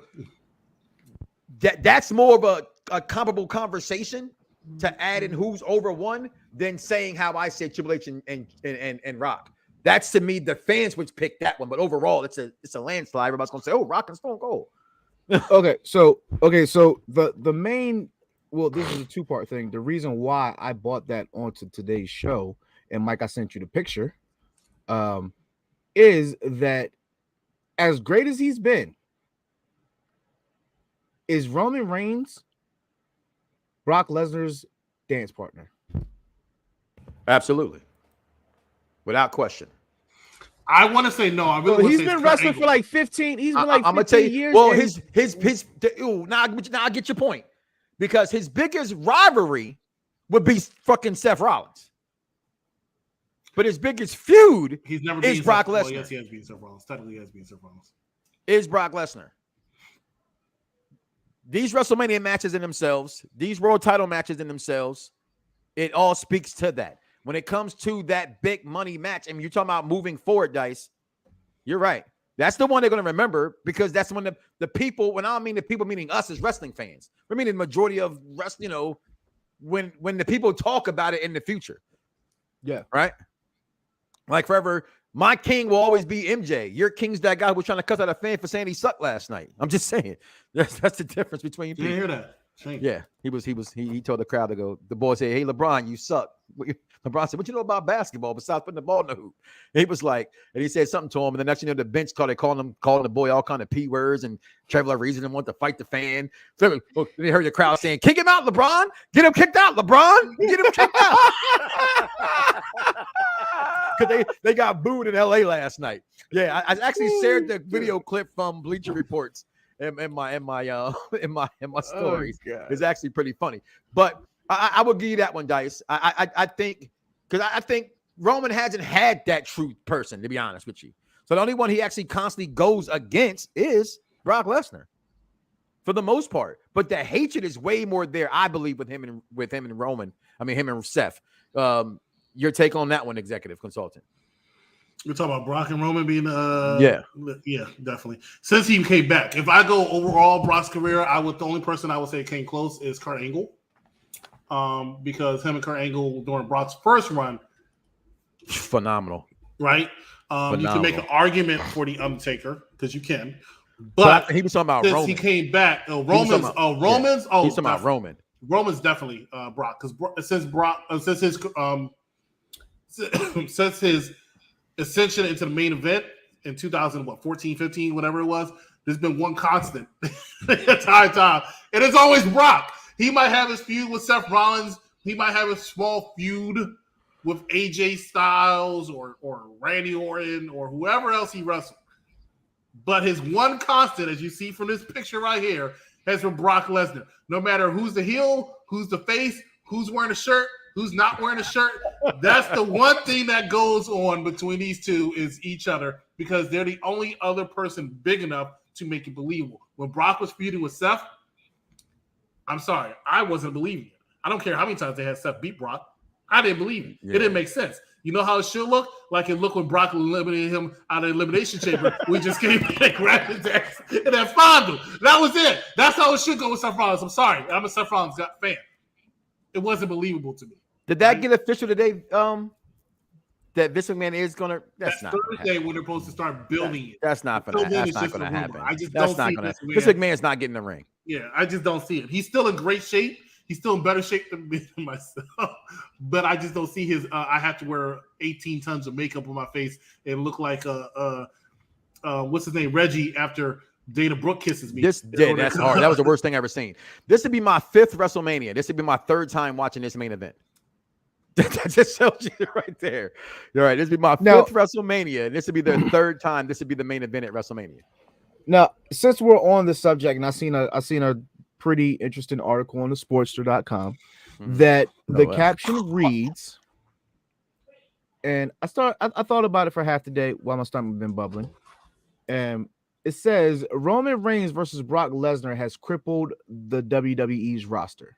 S2: that's more of a comparable conversation to add in who's over one than saying how I said Triple H and Rock. That's, to me, the fans would pick that one, but overall, it's a landslide. Everybody's gonna say, "Oh, Rock and Stone Cold."
S3: Okay, so the main, well, this is a two-part thing. The reason why I bought that onto today's show, and Mike, I sent you the picture, is that as great as he's been, is Roman Reigns Brock Lesnar's dance partner?
S2: Absolutely, without question.
S4: I want to say no. I really
S3: he's been wrestling for like 15. He's been like 15
S2: I'm gonna tell you,
S3: years.
S2: well, now I get your point, because his biggest rivalry would be fucking Seth Rollins, but his biggest feud is Brock Lesnar.
S4: Well, yes, he has beaten Seth Rollins. Technically, he has beaten Seth Rollins.
S2: Is Brock Lesnar. These WrestleMania matches in themselves, these world title matches in themselves, it all speaks to that. When it comes to that big money match, and you're talking about moving forward, Dice, you're right. That's the one they're going to remember, because that's when the people, when I mean the people, meaning us as wrestling fans, we're meaning the majority of wrestling, when the people talk about it in the future.
S3: Yeah.
S2: Right? Like forever, my king will always be MJ. Your king's that guy who was trying to cuss out a fan for saying he sucked last night. I'm just saying. That's the difference between people.
S4: You hear that? Shame.
S2: Yeah. He told the crowd to go, the boy said, "Hey, LeBron, you suck." LeBron said, "What you know about basketball besides putting the ball in the hoop?" And he was like, and he said something to him, and the next thing you know, the bench calling the boy all kind of P words, and Trevor Reason and want to fight the fan. So they heard the crowd saying, "Kick him out, LeBron! Get him kicked out, LeBron! Get him kicked out!" Because they got booed in LA last night. Yeah, I actually shared the video clip from Bleacher Reports in my stories.
S3: Oh,
S2: it's actually pretty funny, but I will give you that one, Dice. I think, because I think Roman hasn't had that true person, to be honest with you. So the only one he actually constantly goes against is Brock Lesnar, for the most part. But the hatred is way more there, I believe, with him and Roman. I mean, him and Seth. Your take on that one, executive consultant?
S4: You're talking about Brock and Roman being
S2: yeah,
S4: definitely. Since he came back, if I go overall Brock's career, the only person I would say came close is Kurt Angle. Because him and Kurt Angle during Brock's first run,
S2: phenomenal,
S4: right? You can make an argument for the Undertaker, because you can, but
S2: he was talking about
S4: since
S2: Roman.
S4: He came back.
S2: He's talking about Roman.
S4: Roman's definitely Brock, because since his ascension into the main event in 2014, 15, whatever it was, there's been one constant the entire time, and it's always Brock. He might have his feud with Seth Rollins. He might have a small feud with AJ Styles or Randy Orton or whoever else he wrestled. But his one constant, as you see from this picture right here, has been Brock Lesnar. No matter who's the heel, who's the face, who's wearing a shirt, who's not wearing a shirt, that's the one thing that goes on between these two is each other, because they're the only other person big enough to make it believable. When Brock was feuding with Seth, I'm sorry, I wasn't believing it. I don't care how many times they had Seth beat Brock. I didn't believe it. Yeah. It didn't make sense. You know how it should look? Like it looked when Brock eliminated him out of the Elimination Chamber. We just came back and grabbed his ass and then fondled. That was it. That's how it should go with Seth Rollins. I'm sorry. I'm a Seth Rollins fan. It wasn't believable to me.
S2: Did that get official today? That Vince McMahon is gonna. That's not
S4: Thursday when they're supposed to start building it.
S2: That's not gonna. That's not gonna happen.
S4: I just
S2: that's
S4: don't
S2: not
S4: see
S2: gonna. Vince McMahon's not getting the ring.
S4: Yeah, I just don't see it. He's still in great shape. He's still in better shape than myself, but I just don't see his. I have to wear 18 tons of makeup on my face and look like what's his name, Reggie, after Dana Brooke kisses me.
S2: That's hard. That was the worst thing I ever seen. This would be my 5th WrestleMania. This would be my 3rd time watching this main event. That just shows you right there. You're right. This would be my 5th WrestleMania. This would be the 3rd time. This would be the main event at WrestleMania.
S3: Now, since we're on the subject, and I seen a pretty interesting article on the Sportster.com that the caption reads, and I thought about it for half the day while my stomach been bubbling, and it says Roman Reigns versus Brock Lesnar has crippled the WWE's roster.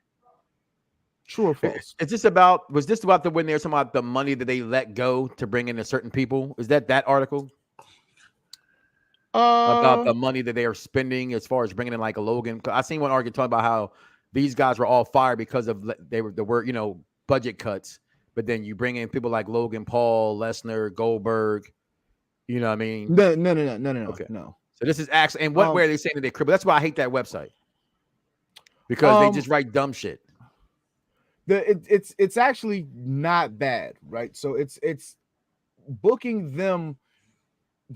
S3: True or false?
S2: Was this about the when they're talking about the money that they let go to bring in a certain people? Is that article? About the money that they are spending as far as bringing in like a Logan. I seen one article talking about how these guys were all fired because of there were budget cuts. But then you bring in people like Logan Paul, Lesnar, Goldberg. You know what I mean?
S3: No.
S2: Okay.
S3: No.
S2: So this is actually, and what way are they saying that they cripple? That's why I hate that website, because they just write dumb shit.
S3: It's actually not bad, right? So it's booking them.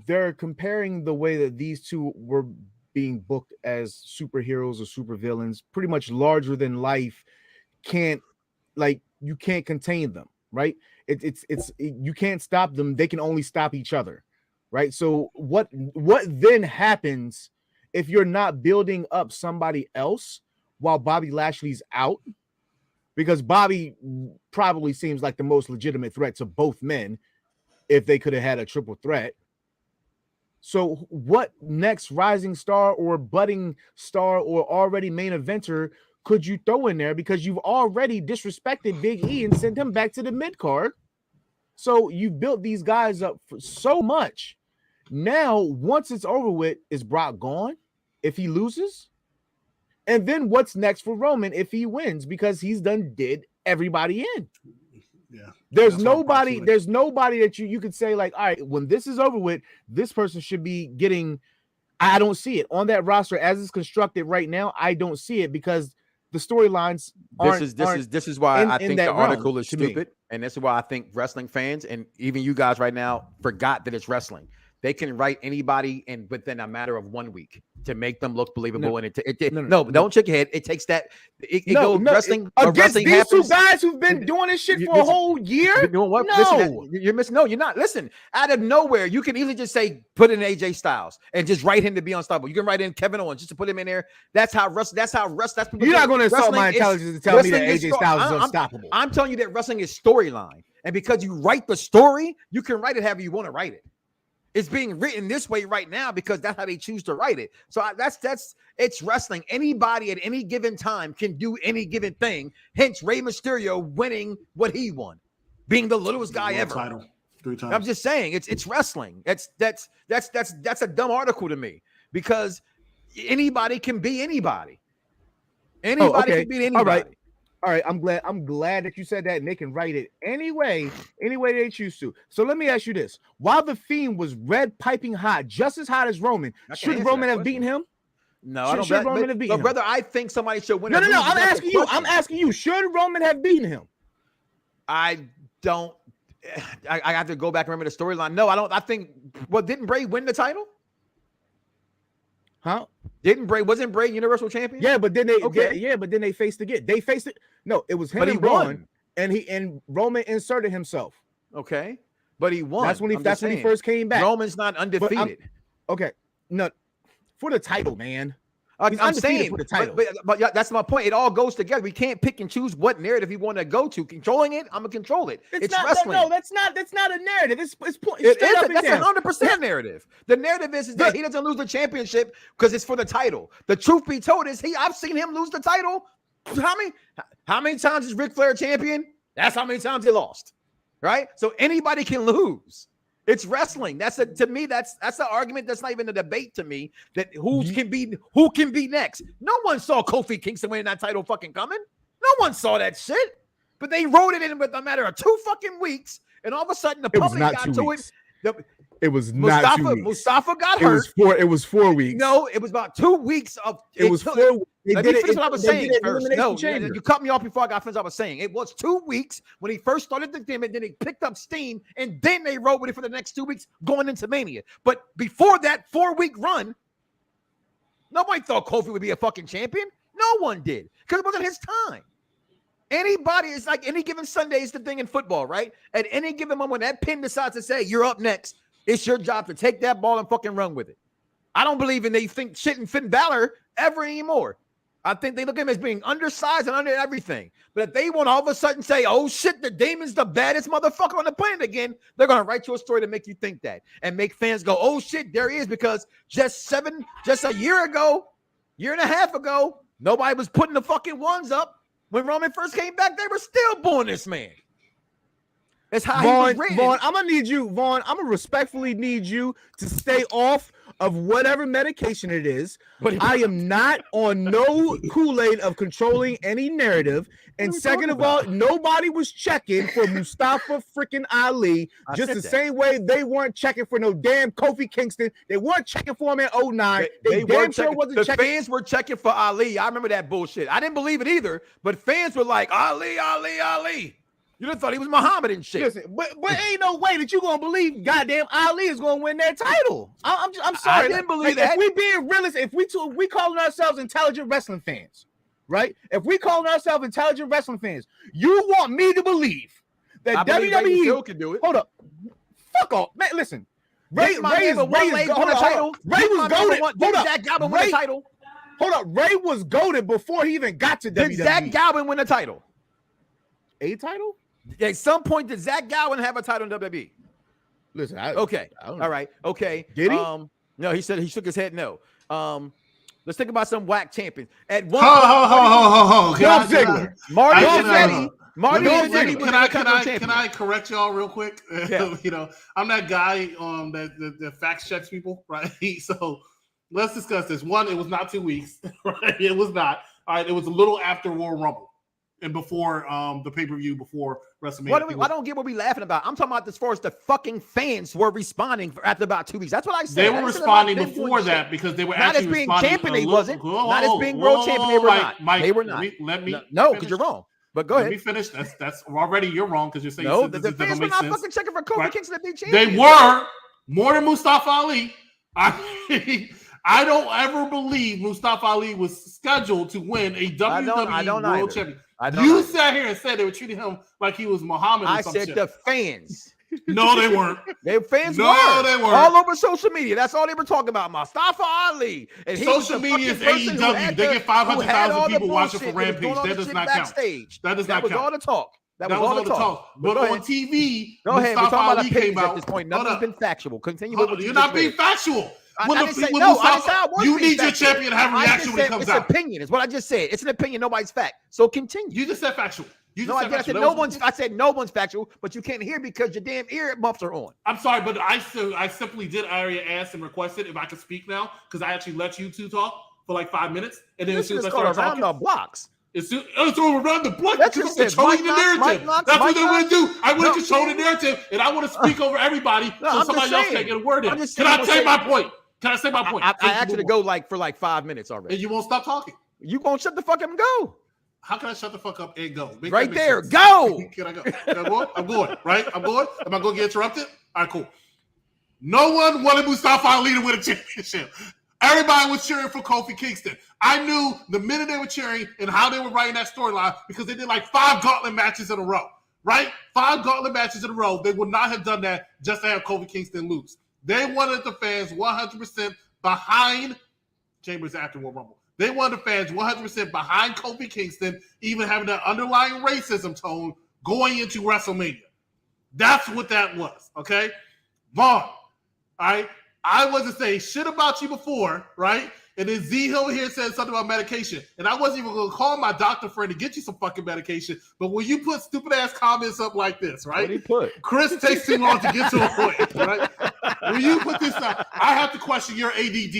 S3: They're comparing the way that these two were being booked as superheroes or supervillains, pretty much larger than life. You can't contain them, right? It's you can't stop them. They can only stop each other, right? So what then happens if you're not building up somebody else while Bobby Lashley's out? Because Bobby probably seems like the most legitimate threat to both men if they could have had a triple threat. So what next rising star or budding star or already main eventer could you throw in there? Because you've already disrespected Big E and sent him back to the mid card. So you've built these guys up for so much. Now, once it's over with, is Brock gone if he loses? And then what's next for Roman if he wins? Because he's did everybody in.
S4: Yeah.
S3: There's nobody that you could say, like, all right, when this is over with, this person should be getting. I don't see it on that roster as it's constructed right now. I don't see it because the storylines
S2: this is why I think the article is stupid, and this is why I think wrestling fans and even you guys right now forgot that it's wrestling. They can write anybody in within a matter of 1 week to make them look believable. No, don't shake your head. It takes that. Wrestling
S3: against these
S2: happens.
S3: Two guys who've been doing this shit for a whole year.
S2: You know what?
S3: No,
S2: listen, you're missing. No, you're not. Listen, out of nowhere, you can easily just say put in AJ Styles and just write him to be unstoppable. You can write in Kevin Owens just to put him in there. That's how wrestling.
S3: You're not going to insult my intelligence to tell me that AJ Styles is unstoppable.
S2: I'm telling you that wrestling is storyline, and because you write the story, you can write it however you want to write it. It's being written this way right now because that's how they choose to write it. So it's wrestling. Anybody at any given time can do any given thing. Hence, Rey Mysterio winning what he won, being the littlest guy ever.
S4: Title 3 times.
S2: I'm just saying, it's wrestling. That's a dumb article to me because anybody can be anybody. Anybody can beat anybody.
S3: All right, I'm glad that you said that, and they can write it any way they choose to. So let me ask you this: while the Fiend was red piping hot, just as hot as Roman, should Roman have beaten him?
S2: No, I don't. Should Roman have beaten him? Brother, I think somebody should win.
S3: No. I'm asking you. I'm asking you. Should Roman have beaten him?
S2: I don't. I have to go back and remember the storyline. No, I don't. I think. Well, didn't Bray win the title?
S3: Huh?
S2: Wasn't Bray Universal Champion?
S3: Yeah, but then they faced again. They faced it. No, it was him and Braun. and Roman inserted himself.
S2: Okay, but he won.
S3: That's when he first came back.
S2: Roman's not undefeated.
S3: Okay, no, for the title, man.
S2: I'm saying, for the title. But yeah, that's my point. It all goes together. We can't pick and choose what narrative you want to go to. Controlling it, I'm gonna control it. It's not, wrestling.
S3: No, that's not a narrative. It's
S2: that's 100% narrative. The narrative is that he doesn't lose the championship because it's for the title. The truth be told is I've seen him lose the title. How many times is Ric Flair champion? That's how many times he lost. Right? So anybody can lose. It's wrestling. To me, that's the argument. That's not even a debate to me. That who can be next. No one saw Kofi Kingston winning that title fucking coming. No one saw that shit. But they wrote it in with a matter of 2 fucking weeks, and all of a sudden the public got to it.
S3: It was not 2 weeks.
S2: Mustafa got hurt.
S3: It was 4 weeks.
S2: No, it was about 2 weeks of.
S3: It was 4 weeks.
S2: Let me finish what I was saying first. No, you cut me off before I got finished. I was saying it was 2 weeks when he first started the gimmick, then he picked up steam, and then they rode with it for the next 2 weeks going into Mania. But before that 4-week run, nobody thought Kofi would be a fucking champion. No one did because it wasn't his time. Anybody is like any given Sunday is the thing in football, right? At any given moment, when that pin decides to say you're up next, it's your job to take that ball and fucking run with it. I don't believe they think shit in Finn Balor ever anymore. I think they look at him as being undersized and under everything. But if they want to all of a sudden say, oh shit, the Damon's the baddest motherfucker on the planet again, they're going to write you a story to make you think that and make fans go, oh shit, there he is. Because just a year ago, year and a half ago, nobody was putting the fucking ones up. When Roman first came back, they were still booing this man. That's how he was written.
S3: Vaughn, I'm gonna respectfully need you to stay off of whatever medication it is. But I am not on no Kool-Aid of controlling any narrative. And second of all, nobody was checking for Mustafa freaking Ali just the same way they weren't checking for no damn Kofi Kingston. They weren't checking for him in 2009. They damn sure wasn't checking.
S2: The fans were checking for Ali. I remember that bullshit. I didn't believe it either, but fans were like, Ali, Ali, Ali. You done thought he was Muhammad and shit.
S3: Listen, but ain't no way that you gonna believe goddamn Ali is gonna win that title. I'm sorry.
S2: I didn't believe that.
S3: If we being realistic, if we calling ourselves intelligent wrestling fans, right? If we calling ourselves intelligent wrestling fans, you want me to believe that WWE
S2: still can do it.
S3: Hold up, fuck off, man. Listen, Ray was goated.
S2: Zach Galvin win the title?
S3: Hold up, Ray was goated before he even got to WWE.
S2: Did Zach Galvin win the title?
S3: A title?
S2: At some point, did Zach Galvin have a title in WWE?
S3: Listen,
S2: okay. All right. Okay.
S3: Did he?
S2: No, he said he shook his head no. Let's think about some whack champions. At one
S3: Marty
S4: Can I correct y'all real quick?
S2: Yeah.
S4: You know, I'm that guy that fact checks people, right? So let's discuss this. One, it was not 2 weeks, right? It was not. All right, it was a little after Royal Rumble. And before the pay-per-view, before WrestleMania.
S2: I don't get what we laughing about. I'm talking about as far as the fucking fans were responding after about 2 weeks. That's what I said.
S4: They were responding before that because they were
S2: not
S4: actually
S2: as being
S4: responding.
S2: Champion, they wasn't. Not as being world champion, they were not.
S4: Mike,
S2: they were not.
S4: Let me
S2: no, because you're wrong. But go ahead.
S4: Let me finish. That's already you're wrong because you're saying
S2: no. The fans were not fucking checking for Kofi Kingston to be champion.
S4: They were more than Mustafa Ali. I don't ever believe Mustafa Ali was scheduled to win a WWE World Champion. You sat here and said they were treating him like he was Muhammad.
S2: I said the fans.
S4: No, they weren't.
S2: Their fans
S4: they weren't.
S2: All over social media. That's all they were talking about. Mustafa Ali. And
S4: social media is AEW. They get 500,000 people watching for Rampage. That does not count. That does not count.
S2: That was all the talk. That was all the talk.
S4: But on TV,
S2: go ahead. We're talking about
S4: came out
S2: at this point. Nothing's been factual. Continue.
S4: You're not being factual.
S2: You need
S4: your champion to have a reaction when it comes out.
S2: It's opinion. Is what I just said. It's an opinion. Nobody's fact. So continue.
S4: You just said factual.
S2: I said no one's factual, but you can't hear because your damn ear muffs are on.
S4: I'm sorry, but I simply did already ask and requested if I could speak now because I actually let you two talk for like 5 minutes, and then as soon as I started talking,
S2: the blocks.
S4: It's around the block because I'm controlling the narrative. That's what they want to do. I want to control the narrative, and I want to speak over everybody so somebody else can't get a word in. Can I say my point? Can I say my point?
S2: I asked you to go for 5 minutes already.
S4: And you won't stop talking.
S2: You won't shut the fuck up and go.
S4: How can I shut the fuck up and go?
S2: Right there. Sense. Go.
S4: Can I go? I'm going. Right? I'm going. Am I going to get interrupted? All right, cool. No one wanted Mustafa Ali to win a championship. Everybody was cheering for Kofi Kingston. I knew the minute they were cheering and how they were writing that storyline because they did like 5 gauntlet matches in a row, right? 5 gauntlet matches in a row. They would not have done that just to have Kofi Kingston lose. They wanted the fans 100% behind Chambers after Royal Rumble. They wanted the fans 100% behind Kofi Kingston, even having that underlying racism tone going into WrestleMania. That's what that was, okay? Vaughn, all right? I wasn't saying shit about you before, right? And then Z over here said something about medication. And I wasn't even going to call my doctor friend to get you some fucking medication. But when you put stupid-ass comments up like this, right?
S3: What did he put?
S4: Chris takes too long to get to a point, right? When you put this up, I have to question your ADD,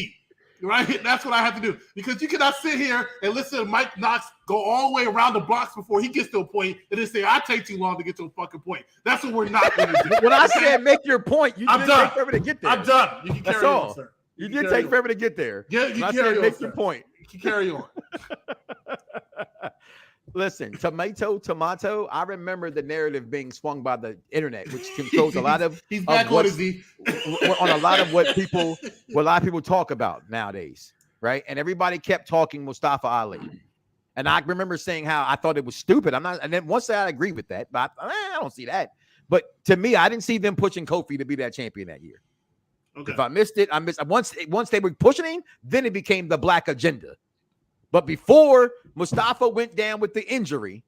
S4: right? That's what I have to do. Because you cannot sit here and listen to Mike Knox go all the way around the blocks before he gets to a point and then say, I take too long to get to a fucking point. That's what we're not going to do.
S2: When I said make your point, you didn't take forever to get there.
S4: I'm done. You can carry on, sir.
S2: You did take forever to get there.
S4: Yeah, you can carry on,
S2: make your point.
S4: You can carry on.
S2: Listen, tomato. I remember the narrative being swung by the internet, which controls a lot of
S4: he's back on
S2: a lot of what a lot of people talk about nowadays, right? And everybody kept talking Mustafa Ali, and I remember saying how I thought it was stupid. And then once I agree with that, but I don't see that. But to me, I didn't see them pushing Kofi to be that champion that year. Okay. If I missed it, I missed. Once they were pushing him, then it became the black agenda. But before Mustafa went down with the injury,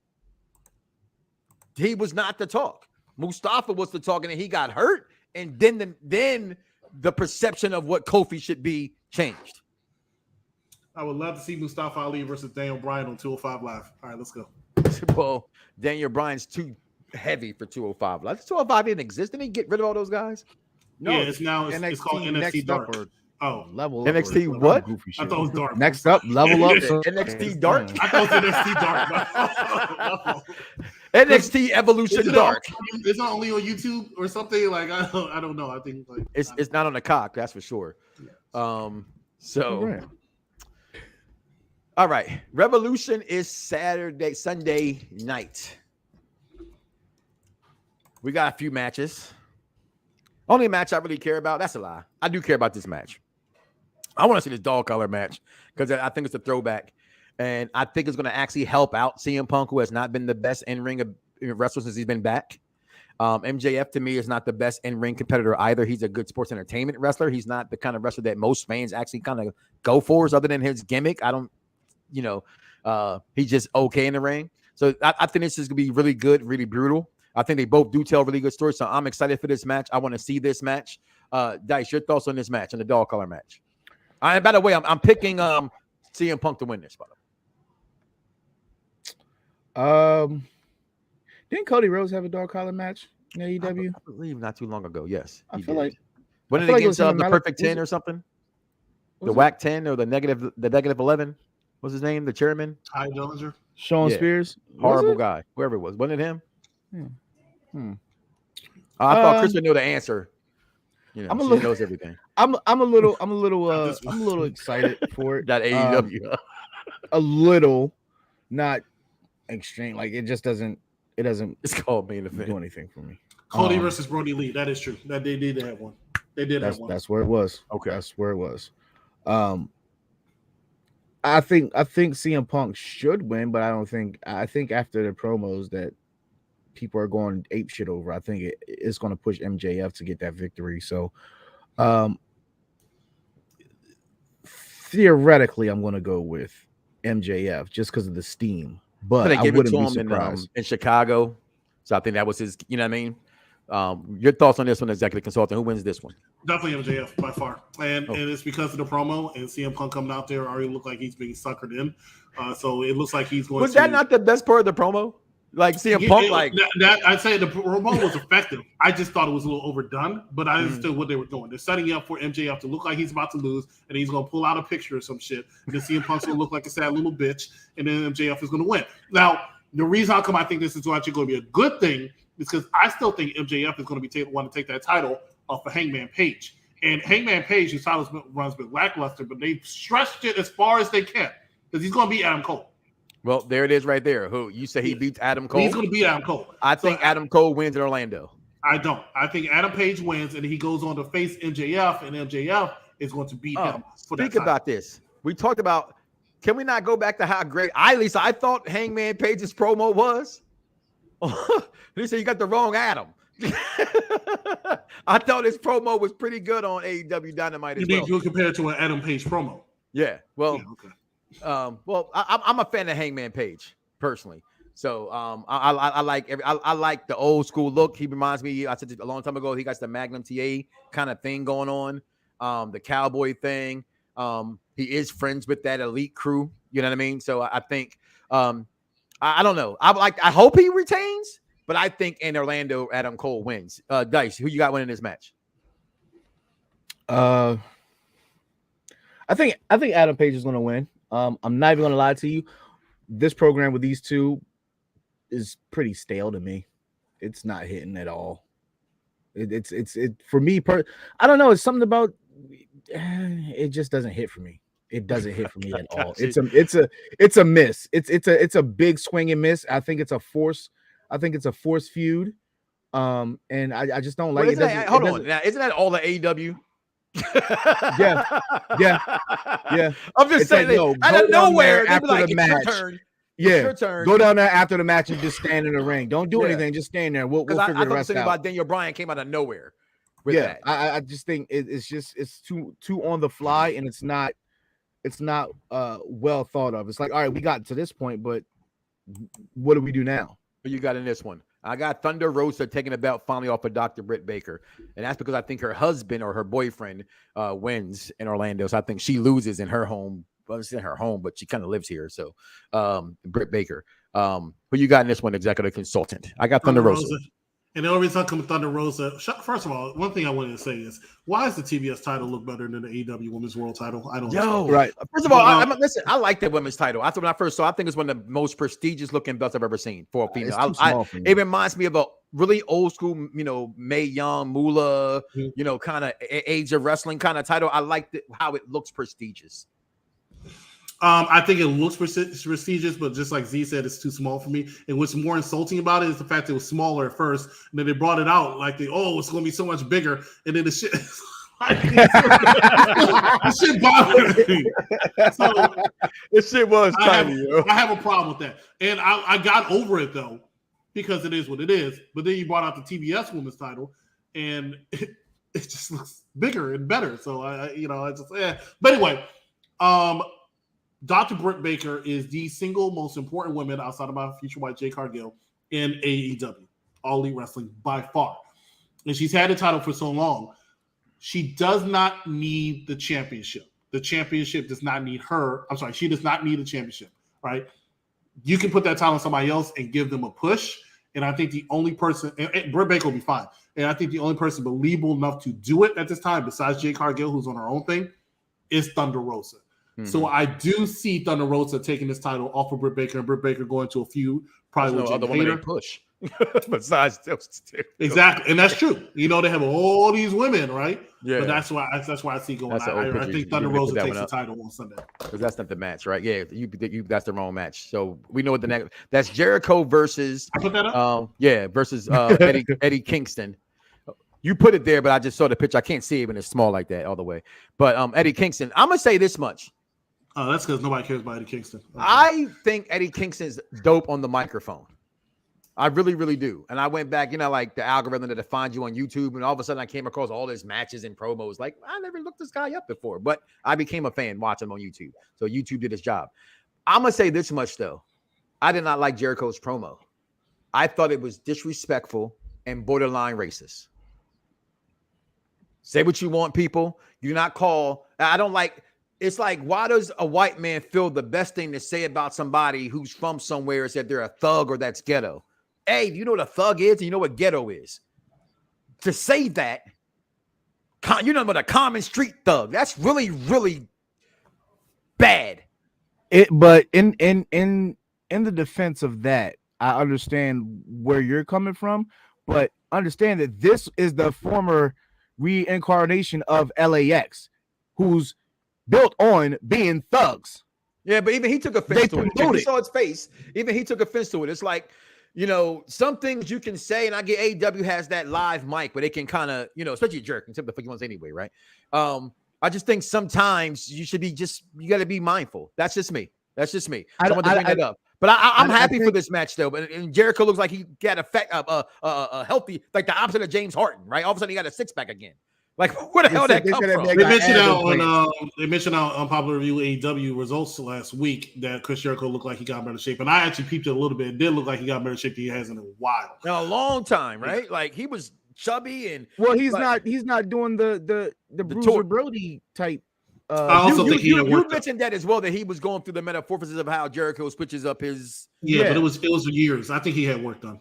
S2: he was not the talk. Mustafa was the talk, and then he got hurt, and then the perception of what Kofi should be changed.
S4: I would love to see Mustafa Ali versus Daniel Bryan on 205 Live. All right, let's go.
S2: Well, Daniel Bryan's too heavy for 205 Live. 205 didn't exist. Didn't he get rid of all those guys?
S4: No, yeah, it's called NXT Dark.
S3: Level
S2: NXT what?
S4: I thought it was Dark.
S3: Next up, level up.
S2: NXT Dark.
S4: I thought it was NXT Dark.
S2: NXT Evolution Dark.
S4: It's not only on YouTube or something. Like I don't know. I think like
S2: it's not on the cock. That's for sure. Yeah. All right. Revolution is Sunday night. We got a few matches. Only match I really care about. That's a lie. I do care about this match. I want to see this dog collar match because I think it's a throwback. And I think it's going to actually help out CM Punk, who has not been the best in-ring wrestler since he's been back. MJF, to me, is not the best in-ring competitor either. He's a good sports entertainment wrestler. He's not the kind of wrestler that most fans actually kind of go for, other than his gimmick. He's just okay in the ring. So I think this is going to be really good, really brutal. I think they both do tell really good stories, so I'm excited for this match. I want to see this match. Dice, your thoughts on this match, on the dog collar match? And by the way, I'm picking CM Punk to win this, by the way.
S3: Didn't Cody Rhodes have a dog collar match in AEW?
S2: I believe not too long ago. Yes,
S3: I feel like
S2: wasn't it against the Perfect 10 or something? The Whack 10 or the negative 11? What's his name? The chairman?
S4: Ty Dillinger.
S3: Sean Spears.
S2: Horrible guy. Whoever it was. Wasn't it him? I thought Chris would know the answer. She knows everything.
S3: I'm a little excited for it.
S2: That AEW.
S3: A little, not extreme. Like it doesn't.
S2: It's called main event.
S3: Do anything for me.
S4: Cody versus Brody Lee. That is true. That they did have one. They did have one.
S3: That's where it was. Okay, that's where it was. I think CM Punk should win, but I think after the promos that people are going ape shit over, I think it's going to push MJF to get that victory. So theoretically, I'm going to go with MJF just because of the steam. But I wouldn't be surprised.
S2: In Chicago. So I think that was his, you know what I mean? Your thoughts on this one, executive consultant? Who wins this one?
S4: Definitely MJF by far. And it's because of the promo and CM Punk coming out there already look like he's being suckered in. So it looks like he's going
S2: Was that not the best part of the promo? Like CM Punk,
S4: I'd say the promo was effective. I just thought it was a little overdone, but I understood what they were doing. They're setting up for MJF to look like he's about to lose, and he's going to pull out a picture or some shit. And then CM Punk's going to look like a sad little bitch, and then MJF is going to win. Now, the reason how come I think this is actually going to be a good thing is because I still think MJF is going to be want to take that title off of Hangman Page. And Hangman Page, his title runs been lackluster, but they've stretched it as far as they can because he's going to beat Adam Cole.
S2: Well, there it is right there. Who you say he beats Adam Cole?
S4: He's going to beat Adam Cole.
S2: I think Adam Cole wins in Orlando.
S4: I don't. I think Adam Page wins, and he goes on to face MJF, and MJF is going to beat him for that
S2: Speak
S4: title.
S2: about this. We talked about, can we not go back to how great, at least I thought Hangman Page's promo was? He said you got the wrong Adam. I thought his promo was pretty good on AEW Dynamite as well.
S4: You compare it to an Adam Page promo.
S2: Yeah, well,
S4: yeah, okay.
S2: I'm a fan of Hangman Page personally. So I like the old school look. He reminds me, I said this a long time ago, he got the Magnum TA kind of thing going on, the cowboy thing. He is friends with that elite crew. You know what I mean? So I think I don't know. I hope he retains, but I think in Orlando, Adam Cole wins. Dice, who you got winning this match?
S3: I think Adam Page is going to win. I'm not even going to lie to you. This program with these two is pretty stale to me. It's not hitting at all. It's for me. I don't know. It's something about it just doesn't hit for me. It doesn't hit for me at all. It's a miss. It's a big swing and miss. I think it's a force. I think it's a force feud. And I just don't like it.
S2: Hold on. Now, isn't that all the AEW?
S3: yeah.
S2: I'm just saying,
S3: like, no,
S2: out of nowhere,
S3: after
S2: like,
S3: the match.
S2: Your turn.
S3: Yeah,
S2: your turn.
S3: Go down there after the match and just stand in the ring. Don't do anything. Just stand there. We'll figure the rest out.
S2: About Daniel Bryan came out of nowhere. With
S3: yeah,
S2: that.
S3: I just think it's too on the fly, and it's not well thought of. It's like, all right, we got to this point, but what do we do now?
S2: What you got in this one? I got Thunder Rosa taking the belt finally off of Dr. Britt Baker. And that's because I think her husband or her boyfriend wins in Orlando. So I think she loses in her home. Well, it's in her home, but she kind of lives here. So Britt Baker. Who you got in this one, executive consultant? I got Thunder Rosa.
S4: And the only reason I come with Thunder Rosa, first of all, one thing I wanted to say is, why does the TBS title look better than the AEW Women's World title? I don't know.
S3: Right.
S2: First of all, listen, I like the women's title. I thought when I first saw, I think it's one of the most prestigious looking belts I've ever seen for a female. It reminds me of a really old school, Mae Young, Moolah, kind of age of wrestling kind of title. I liked it, how it looks prestigious.
S4: I think it looks prestigious, but just like Z said, it's too small for me. And what's more insulting about it is the fact that it was smaller at first, and then they brought it out like it's going to be so much bigger, and then the shit, the shit bothered me. So
S2: this shit was tiny.
S4: I have a problem with that, and I got over it though, because it is what it is. But then you brought out the TBS Women's title, and it just looks bigger and better. So But anyway, Dr. Britt Baker is the single most important woman outside of my future wife, Jay Cargill, in AEW, All Elite Wrestling, by far. And she's had the title for so long. She does not need the championship. The championship does not need her. I'm sorry, she does not need a championship, right? You can put that title on somebody else and give them a push. And I think the only person, and Britt Baker will be fine. And I think the only person believable enough to do it at this time, besides Jay Cargill, who's on her own thing, is Thunder Rosa. Mm-hmm. So I do see Thunder Rosa taking this title off of Britt Baker, and Britt Baker going to a feud probably with
S2: other woman they push. Besides those two.
S4: Exactly, and that's true. They have all these women, right?
S2: Yeah.
S4: But that's why I see going. I think Thunder Rosa takes the title on Sunday.
S2: Because that's not the match, right? Yeah, you that's the wrong match. So we know what the next. That's Jericho versus.
S4: I put that up.
S2: Versus Eddie Kingston. You put it there, but I just saw the picture. I can't see it when it's small like that all the way. But Eddie Kingston, I'm gonna say this much.
S4: Oh, that's because nobody cares about Eddie Kingston. Okay.
S2: I think Eddie Kingston's dope on the microphone. I really, really do. And I went back, like the algorithm that finds you on YouTube, and all of a sudden I came across all his matches and promos. Like, I never looked this guy up before, but I became a fan watching him on YouTube. So YouTube did his job. I'm gonna say this much though. I did not like Jericho's promo. I thought it was disrespectful and borderline racist. Say what you want, people. You do not call. I don't like. It's like, why does a white man feel the best thing to say about somebody who's from somewhere is that they're a thug or that's ghetto? Hey, you know what a thug is and you know what ghetto is? To say that, you know what a common street thug. That's really, really bad.
S3: But in the defense of that, I understand where you're coming from, but understand that this is the former reincarnation of LAX, who's built on being thugs.
S2: Yeah, but even he took offense to it. You saw his face. Even he took offense to it. It's like, some things you can say, and I get AEW has that live mic where they can kind of, especially jerk, except the fuck you want to say anyway, right? I just think sometimes you got to be mindful. That's just me. That's just me. I wanted to bring that up. But I'm happy for this match though. But and Jericho looks like he got a healthy, like the opposite of James Harden, right? All of a sudden he got a six-pack again. Like what the hell that come from?
S4: They mentioned out on Popular Review AEW results last week that Chris Jericho looked like he got better shape, and I actually peeped it a little bit. It did look like he got better shape than he has in a while.
S2: In a long time, right? Like he was chubby and
S3: he's not doing the Bruiser Brody type.
S4: I also think
S2: you mentioned that as well, that he was going through the metamorphosis of how Jericho switches up his.
S4: Yeah, but it was years. I think he had work done.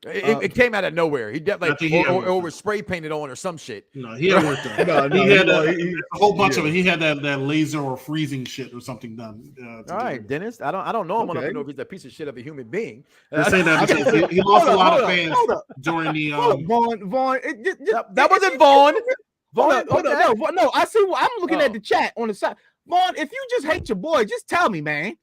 S2: It came out of nowhere. He definitely or was spray painted on or some shit.
S4: No, he had work done. He had a whole bunch of it. He had that laser or freezing shit or something done.
S2: All right, Dennis. I don't know him enough to know if he's a piece of shit of a human being.
S4: They're saying that because he lost a lot of fans during the
S3: Vaughn.
S2: That wasn't Vaughn.
S3: No. I see. I'm looking at the chat on the side. Vaughn, if you just hate your boy, just tell me, man.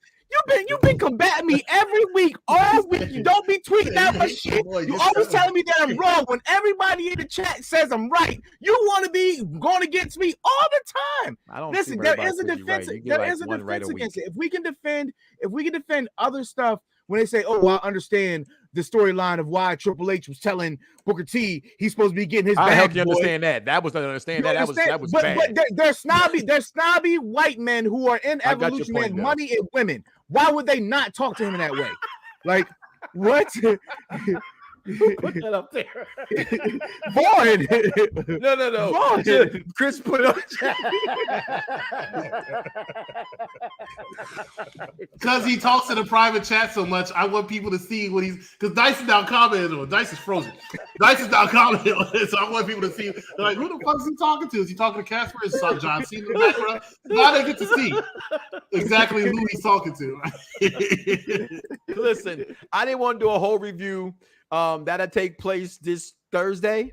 S3: You've been combating me every week, all week. You don't be tweeting out my shit. You always telling me that I'm wrong when everybody in the chat says I'm right. You want to be going against me all the time. Listen, there is a defense. There is a defense against it. If we can defend other stuff when they say, "Oh, well, I understand the storyline of why Triple H was telling Booker T he's supposed to be getting his bag."
S2: I help you understand that. That was not understand that. That was bad.
S3: But they're snobby white men who are in Evolution and money and women. Why would they not talk to him in that way? Like, what?
S2: Who put that up there?
S3: Vaughn.
S2: No.
S3: Vaughn.
S2: Chris put it on chat.
S4: Because he talks in the private chat so much, I want people to see what he's. Because Dice is now commenting on it. Dice is frozen. Dice is now commenting on it, so I want people to see. They're like, who the fuck is he talking to? Is he talking to Casper? Is John Cena in the background? Now they get to see exactly who he's talking to.
S2: Listen, I didn't want to do a whole review. That'll take place this Thursday,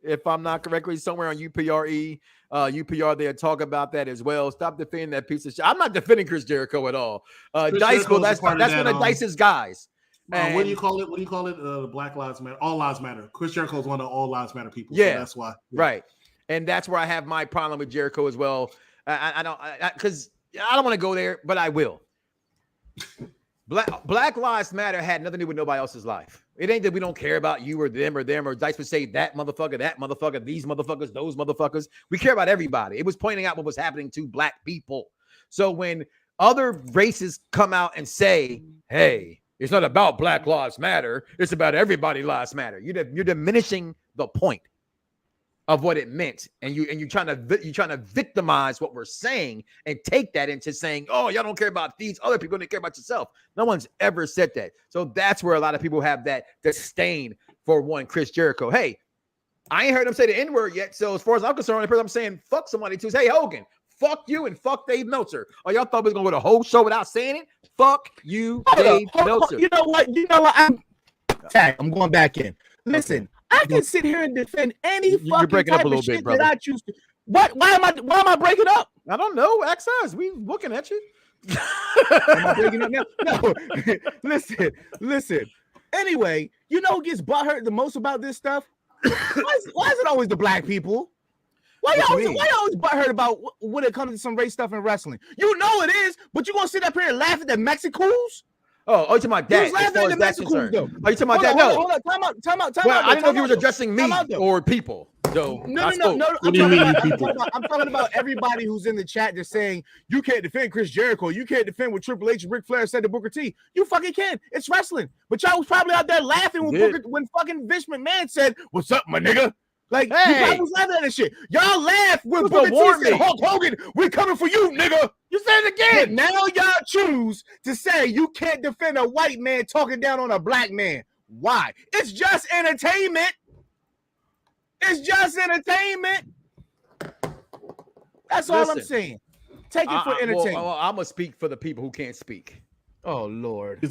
S2: if I'm not correctly, somewhere on UPRE. UPR, they'll talk about that as well. Stop defending that piece of shit. I'm not defending Chris Jericho at all. Dice, well, that's one of Dice's guys.
S4: What do you call it? What do you call it? Black Lives Matter. All Lives Matter. Chris Jericho is one of All Lives Matter people.
S2: Yeah,
S4: so that's why. Yeah.
S2: Right, and that's where I have my problem with Jericho as well. I don't want to go there, but I will. Black Lives Matter had nothing to do with nobody else's life. It ain't that we don't care about you or them, or Dice would say that motherfucker, these motherfuckers, those motherfuckers. We care about everybody. It was pointing out what was happening to black people. So when other races come out and say, hey, it's not about Black Lives Matter, it's about everybody lives matter, you're diminishing the point of what it meant, and you're trying to victimize what we're saying and take that into saying, oh, y'all don't care about these other people, don't care about yourself. No one's ever said that. So that's where a lot of people have that disdain for one Chris Jericho. Hey, I ain't heard him say the N-word yet. So as far as I'm concerned, the only person I'm saying fuck somebody to is, hey, Hogan, fuck you and fuck Dave Meltzer. Oh, y'all thought we was gonna go the whole show without saying it? Fuck you, Dave Meltzer.
S3: You know what? I'm going back in. Listen. I can sit here and defend any fucking type of shit that I choose to. What? Why am I breaking up?
S2: I don't know. Ask us. We looking at you.
S3: Am I breaking up now? No. Listen. Anyway, you know who gets butthurt the most about this stuff? Why is it always the black people? Why always butthurt about when it comes to some race stuff in wrestling? You know it is, but you gonna sit up here and laugh at the Mexicans?
S2: Oh, you're talking about that. As far as that's concerned. Are you talking about that? No.
S3: Hold on. Time out.
S2: Well, I didn't know if you were addressing me or people. So
S3: no. I'm talking about everybody who's in the chat just saying you can't defend Chris Jericho. You can't defend what Triple H and Ric Flair said to Booker T. You fucking can. It's wrestling. But y'all was probably out there laughing when fucking Vince McMahon said, "What's up, my nigga?" Like, hey, you probably was laughing at that shit. Y'all laugh when Booker T said, "Hulk Hogan, we coming for you, nigga." You said it again. But now y'all choose to say you can't defend a white man talking down on a black man. Why? It's just entertainment. It's just entertainment. That's all I'm saying. Take it for entertainment.
S2: Well, I'm gonna speak for the people who can't speak.
S3: Oh Lord!
S2: A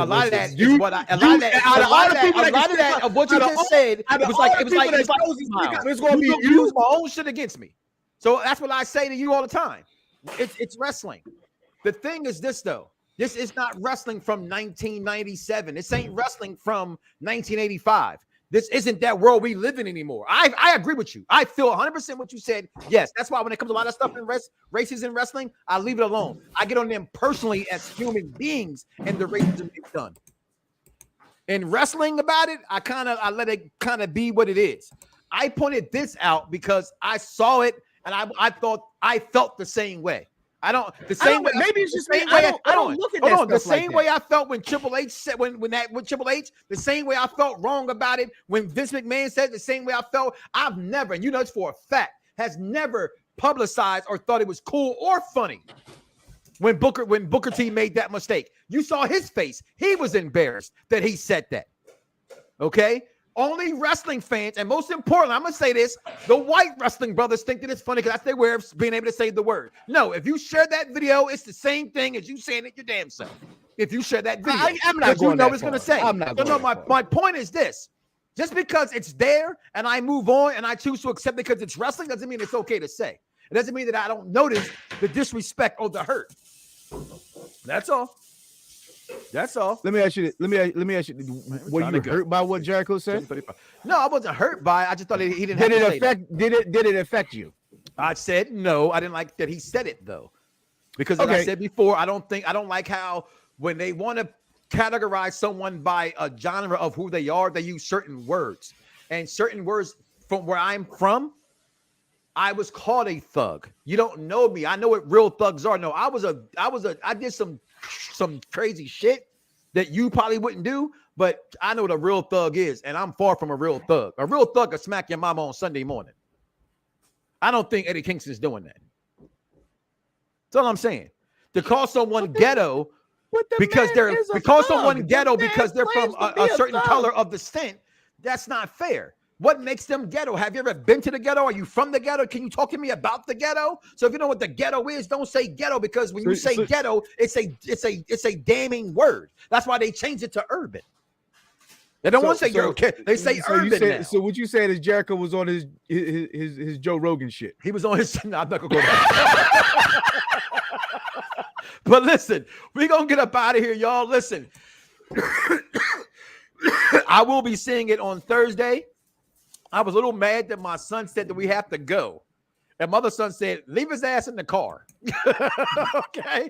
S2: lot of that is what a lot of that of what you just said. It was like it's going to be use my own shit against me. So that's what I say to you all the time. It's wrestling. The thing is this though. This is not wrestling from 1997. This ain't wrestling from 1985. This isn't that world we live in anymore. I agree with you. I feel 100% what you said. Yes, that's why when it comes to a lot of stuff in races in wrestling, I leave it alone. I get on them personally as human beings and the racism they've done. In wrestling about it, I let it kind of be what it is. I pointed this out because I saw it and I felt the same way. Maybe it's just me. I don't look at that the same way I felt when Triple H said with Triple H, the same way I felt wrong about it when Vince McMahon said, the same way I felt. I've never, and you know it's for a fact, has never publicized or thought it was cool or funny when Booker T made that mistake. You saw his face. He was embarrassed that he said that. Okay? Only wrestling fans, and most importantly, I'm going to say this, the white wrestling brothers think that it's funny because that's their way of being able to say the word. No, if you share that video, it's the same thing as you saying it your damn self. If you share that video,
S3: I'm not going
S2: what it's going to say. My point is this. Just because it's there and I move on and I choose to accept it because it's wrestling doesn't mean it's okay to say. It doesn't mean that I don't notice the disrespect or the hurt. That's all. That's all.
S3: Let me ask you. Were you hurt by what Jericho said?
S2: No, I wasn't hurt by it. I just thought he didn't.
S3: Did it affect you?
S2: I said no. I didn't like that he said it though, because like I said before, I don't like how when they want to categorize someone by a genre of who they are, they use certain words and certain words from where I'm from. I was called a thug. You don't know me. I know what real thugs are. No, I did some crazy shit that you probably wouldn't do, but I know what a real thug is, and I'm far from a real thug. A real thug will smack your mama on Sunday morning. I don't think Eddie Kingston's doing that. That's all I'm saying. To call someone ghetto because they're from a certain color of the descent, that's not fair. What makes them ghetto? Have you ever been to the ghetto? Are you from the ghetto? Can you talk to me about the ghetto? So if you know what the ghetto is, don't say ghetto, because when you say ghetto, it's a damning word. That's why they changed it to urban. They don't want to say ghetto. They say urban now.
S3: So what you saying is Jericho was on his Joe Rogan shit.
S2: He was on his. No, I'm not gonna go there. But listen, we're gonna get up out of here, y'all. Listen, I will be seeing it on Thursday. I was a little mad that my son said that we have to go. And my other son said, leave his ass in the car. Okay.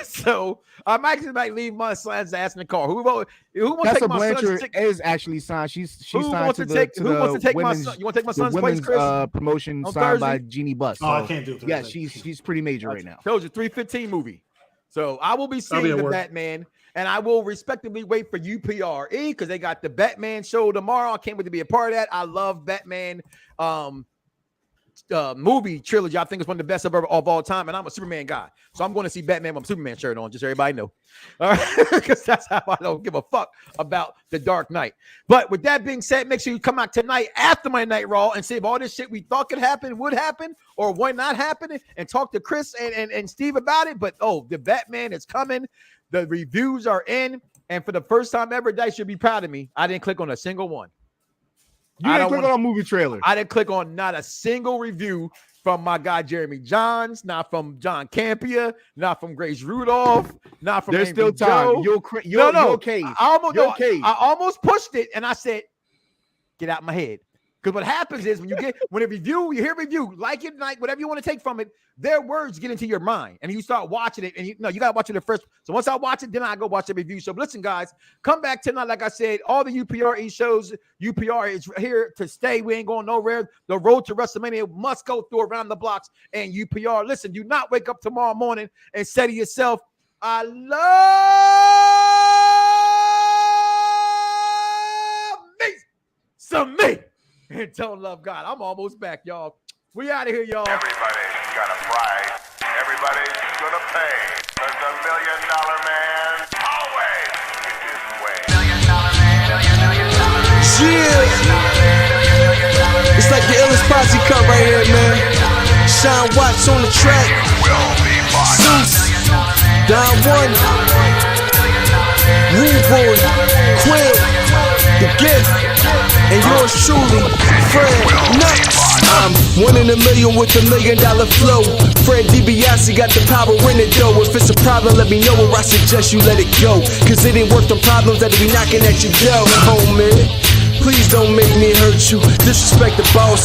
S2: So I might leave my son's ass in the car. Who wants to take my son's
S3: is actually signed. She's signed to
S2: who wants to take my son? You want to take my son's place, Chris?
S3: Promotion signed by Jeannie Buss.
S4: Oh, I can't do it.
S3: Yeah, she's pretty major right now.
S2: Told you, 315 movie. So I will be seeing the Batman. And I will respectively wait for UPRE because they got the Batman show tomorrow. I can't wait to be a part of that. I love Batman movie trilogy. I think it's one of the best of all time. And I'm a Superman guy. So I'm going to see Batman with a Superman shirt on, just so everybody know. All right. Because that's how I don't give a fuck about the Dark Knight. But with that being said, make sure you come out tonight after my Night Raw and see if all this shit we thought could happen would happen or would not happen, and talk to Chris and Steve about it. But the Batman is coming. The reviews are in, and for the first time ever, Dice should be proud of me. I didn't click on a single one.
S3: You didn't click on a movie trailer.
S2: I didn't click on not a single review from my guy Jeremy Johns, not from John Campia, not from Grace Rudolph, not from.
S3: There's still time. You're okay.
S2: I almost pushed it, and I said, "Get out my head." Because what happens is when you hear review, like it, like whatever you want to take from it, their words get into your mind, and you start watching it, and you gotta watch it at first. So once I watch it, then I go watch the review. So listen, guys, come back tonight. Like I said, all the UPRE shows, UPR is here to stay. We ain't going nowhere. The road to WrestleMania must go through Around the Bloxxx and UPR. Listen, do not wake up tomorrow morning and say to yourself, "I love me some me." And don't love God. I'm almost back, y'all. We out of here, y'all.
S5: Everybody's got a price. Everybody's gonna pay. There's a $1 million man always in his way. $1 million man.
S1: Yeah. It's like the illest posse cut right here, man. Sean Watts on the track. Zeus. Don One. Rude Boy. Quill. The Gift. And yours truly, Fred Nxt. I'm 1 in a million with $1 million flow. Fred DiBiase got the power in it though. If it's a problem, let me know, or I suggest you let it go. Cause it ain't worth the problems that'll be knocking at your door, homie. Please don't make me hurt you. Disrespect the boss.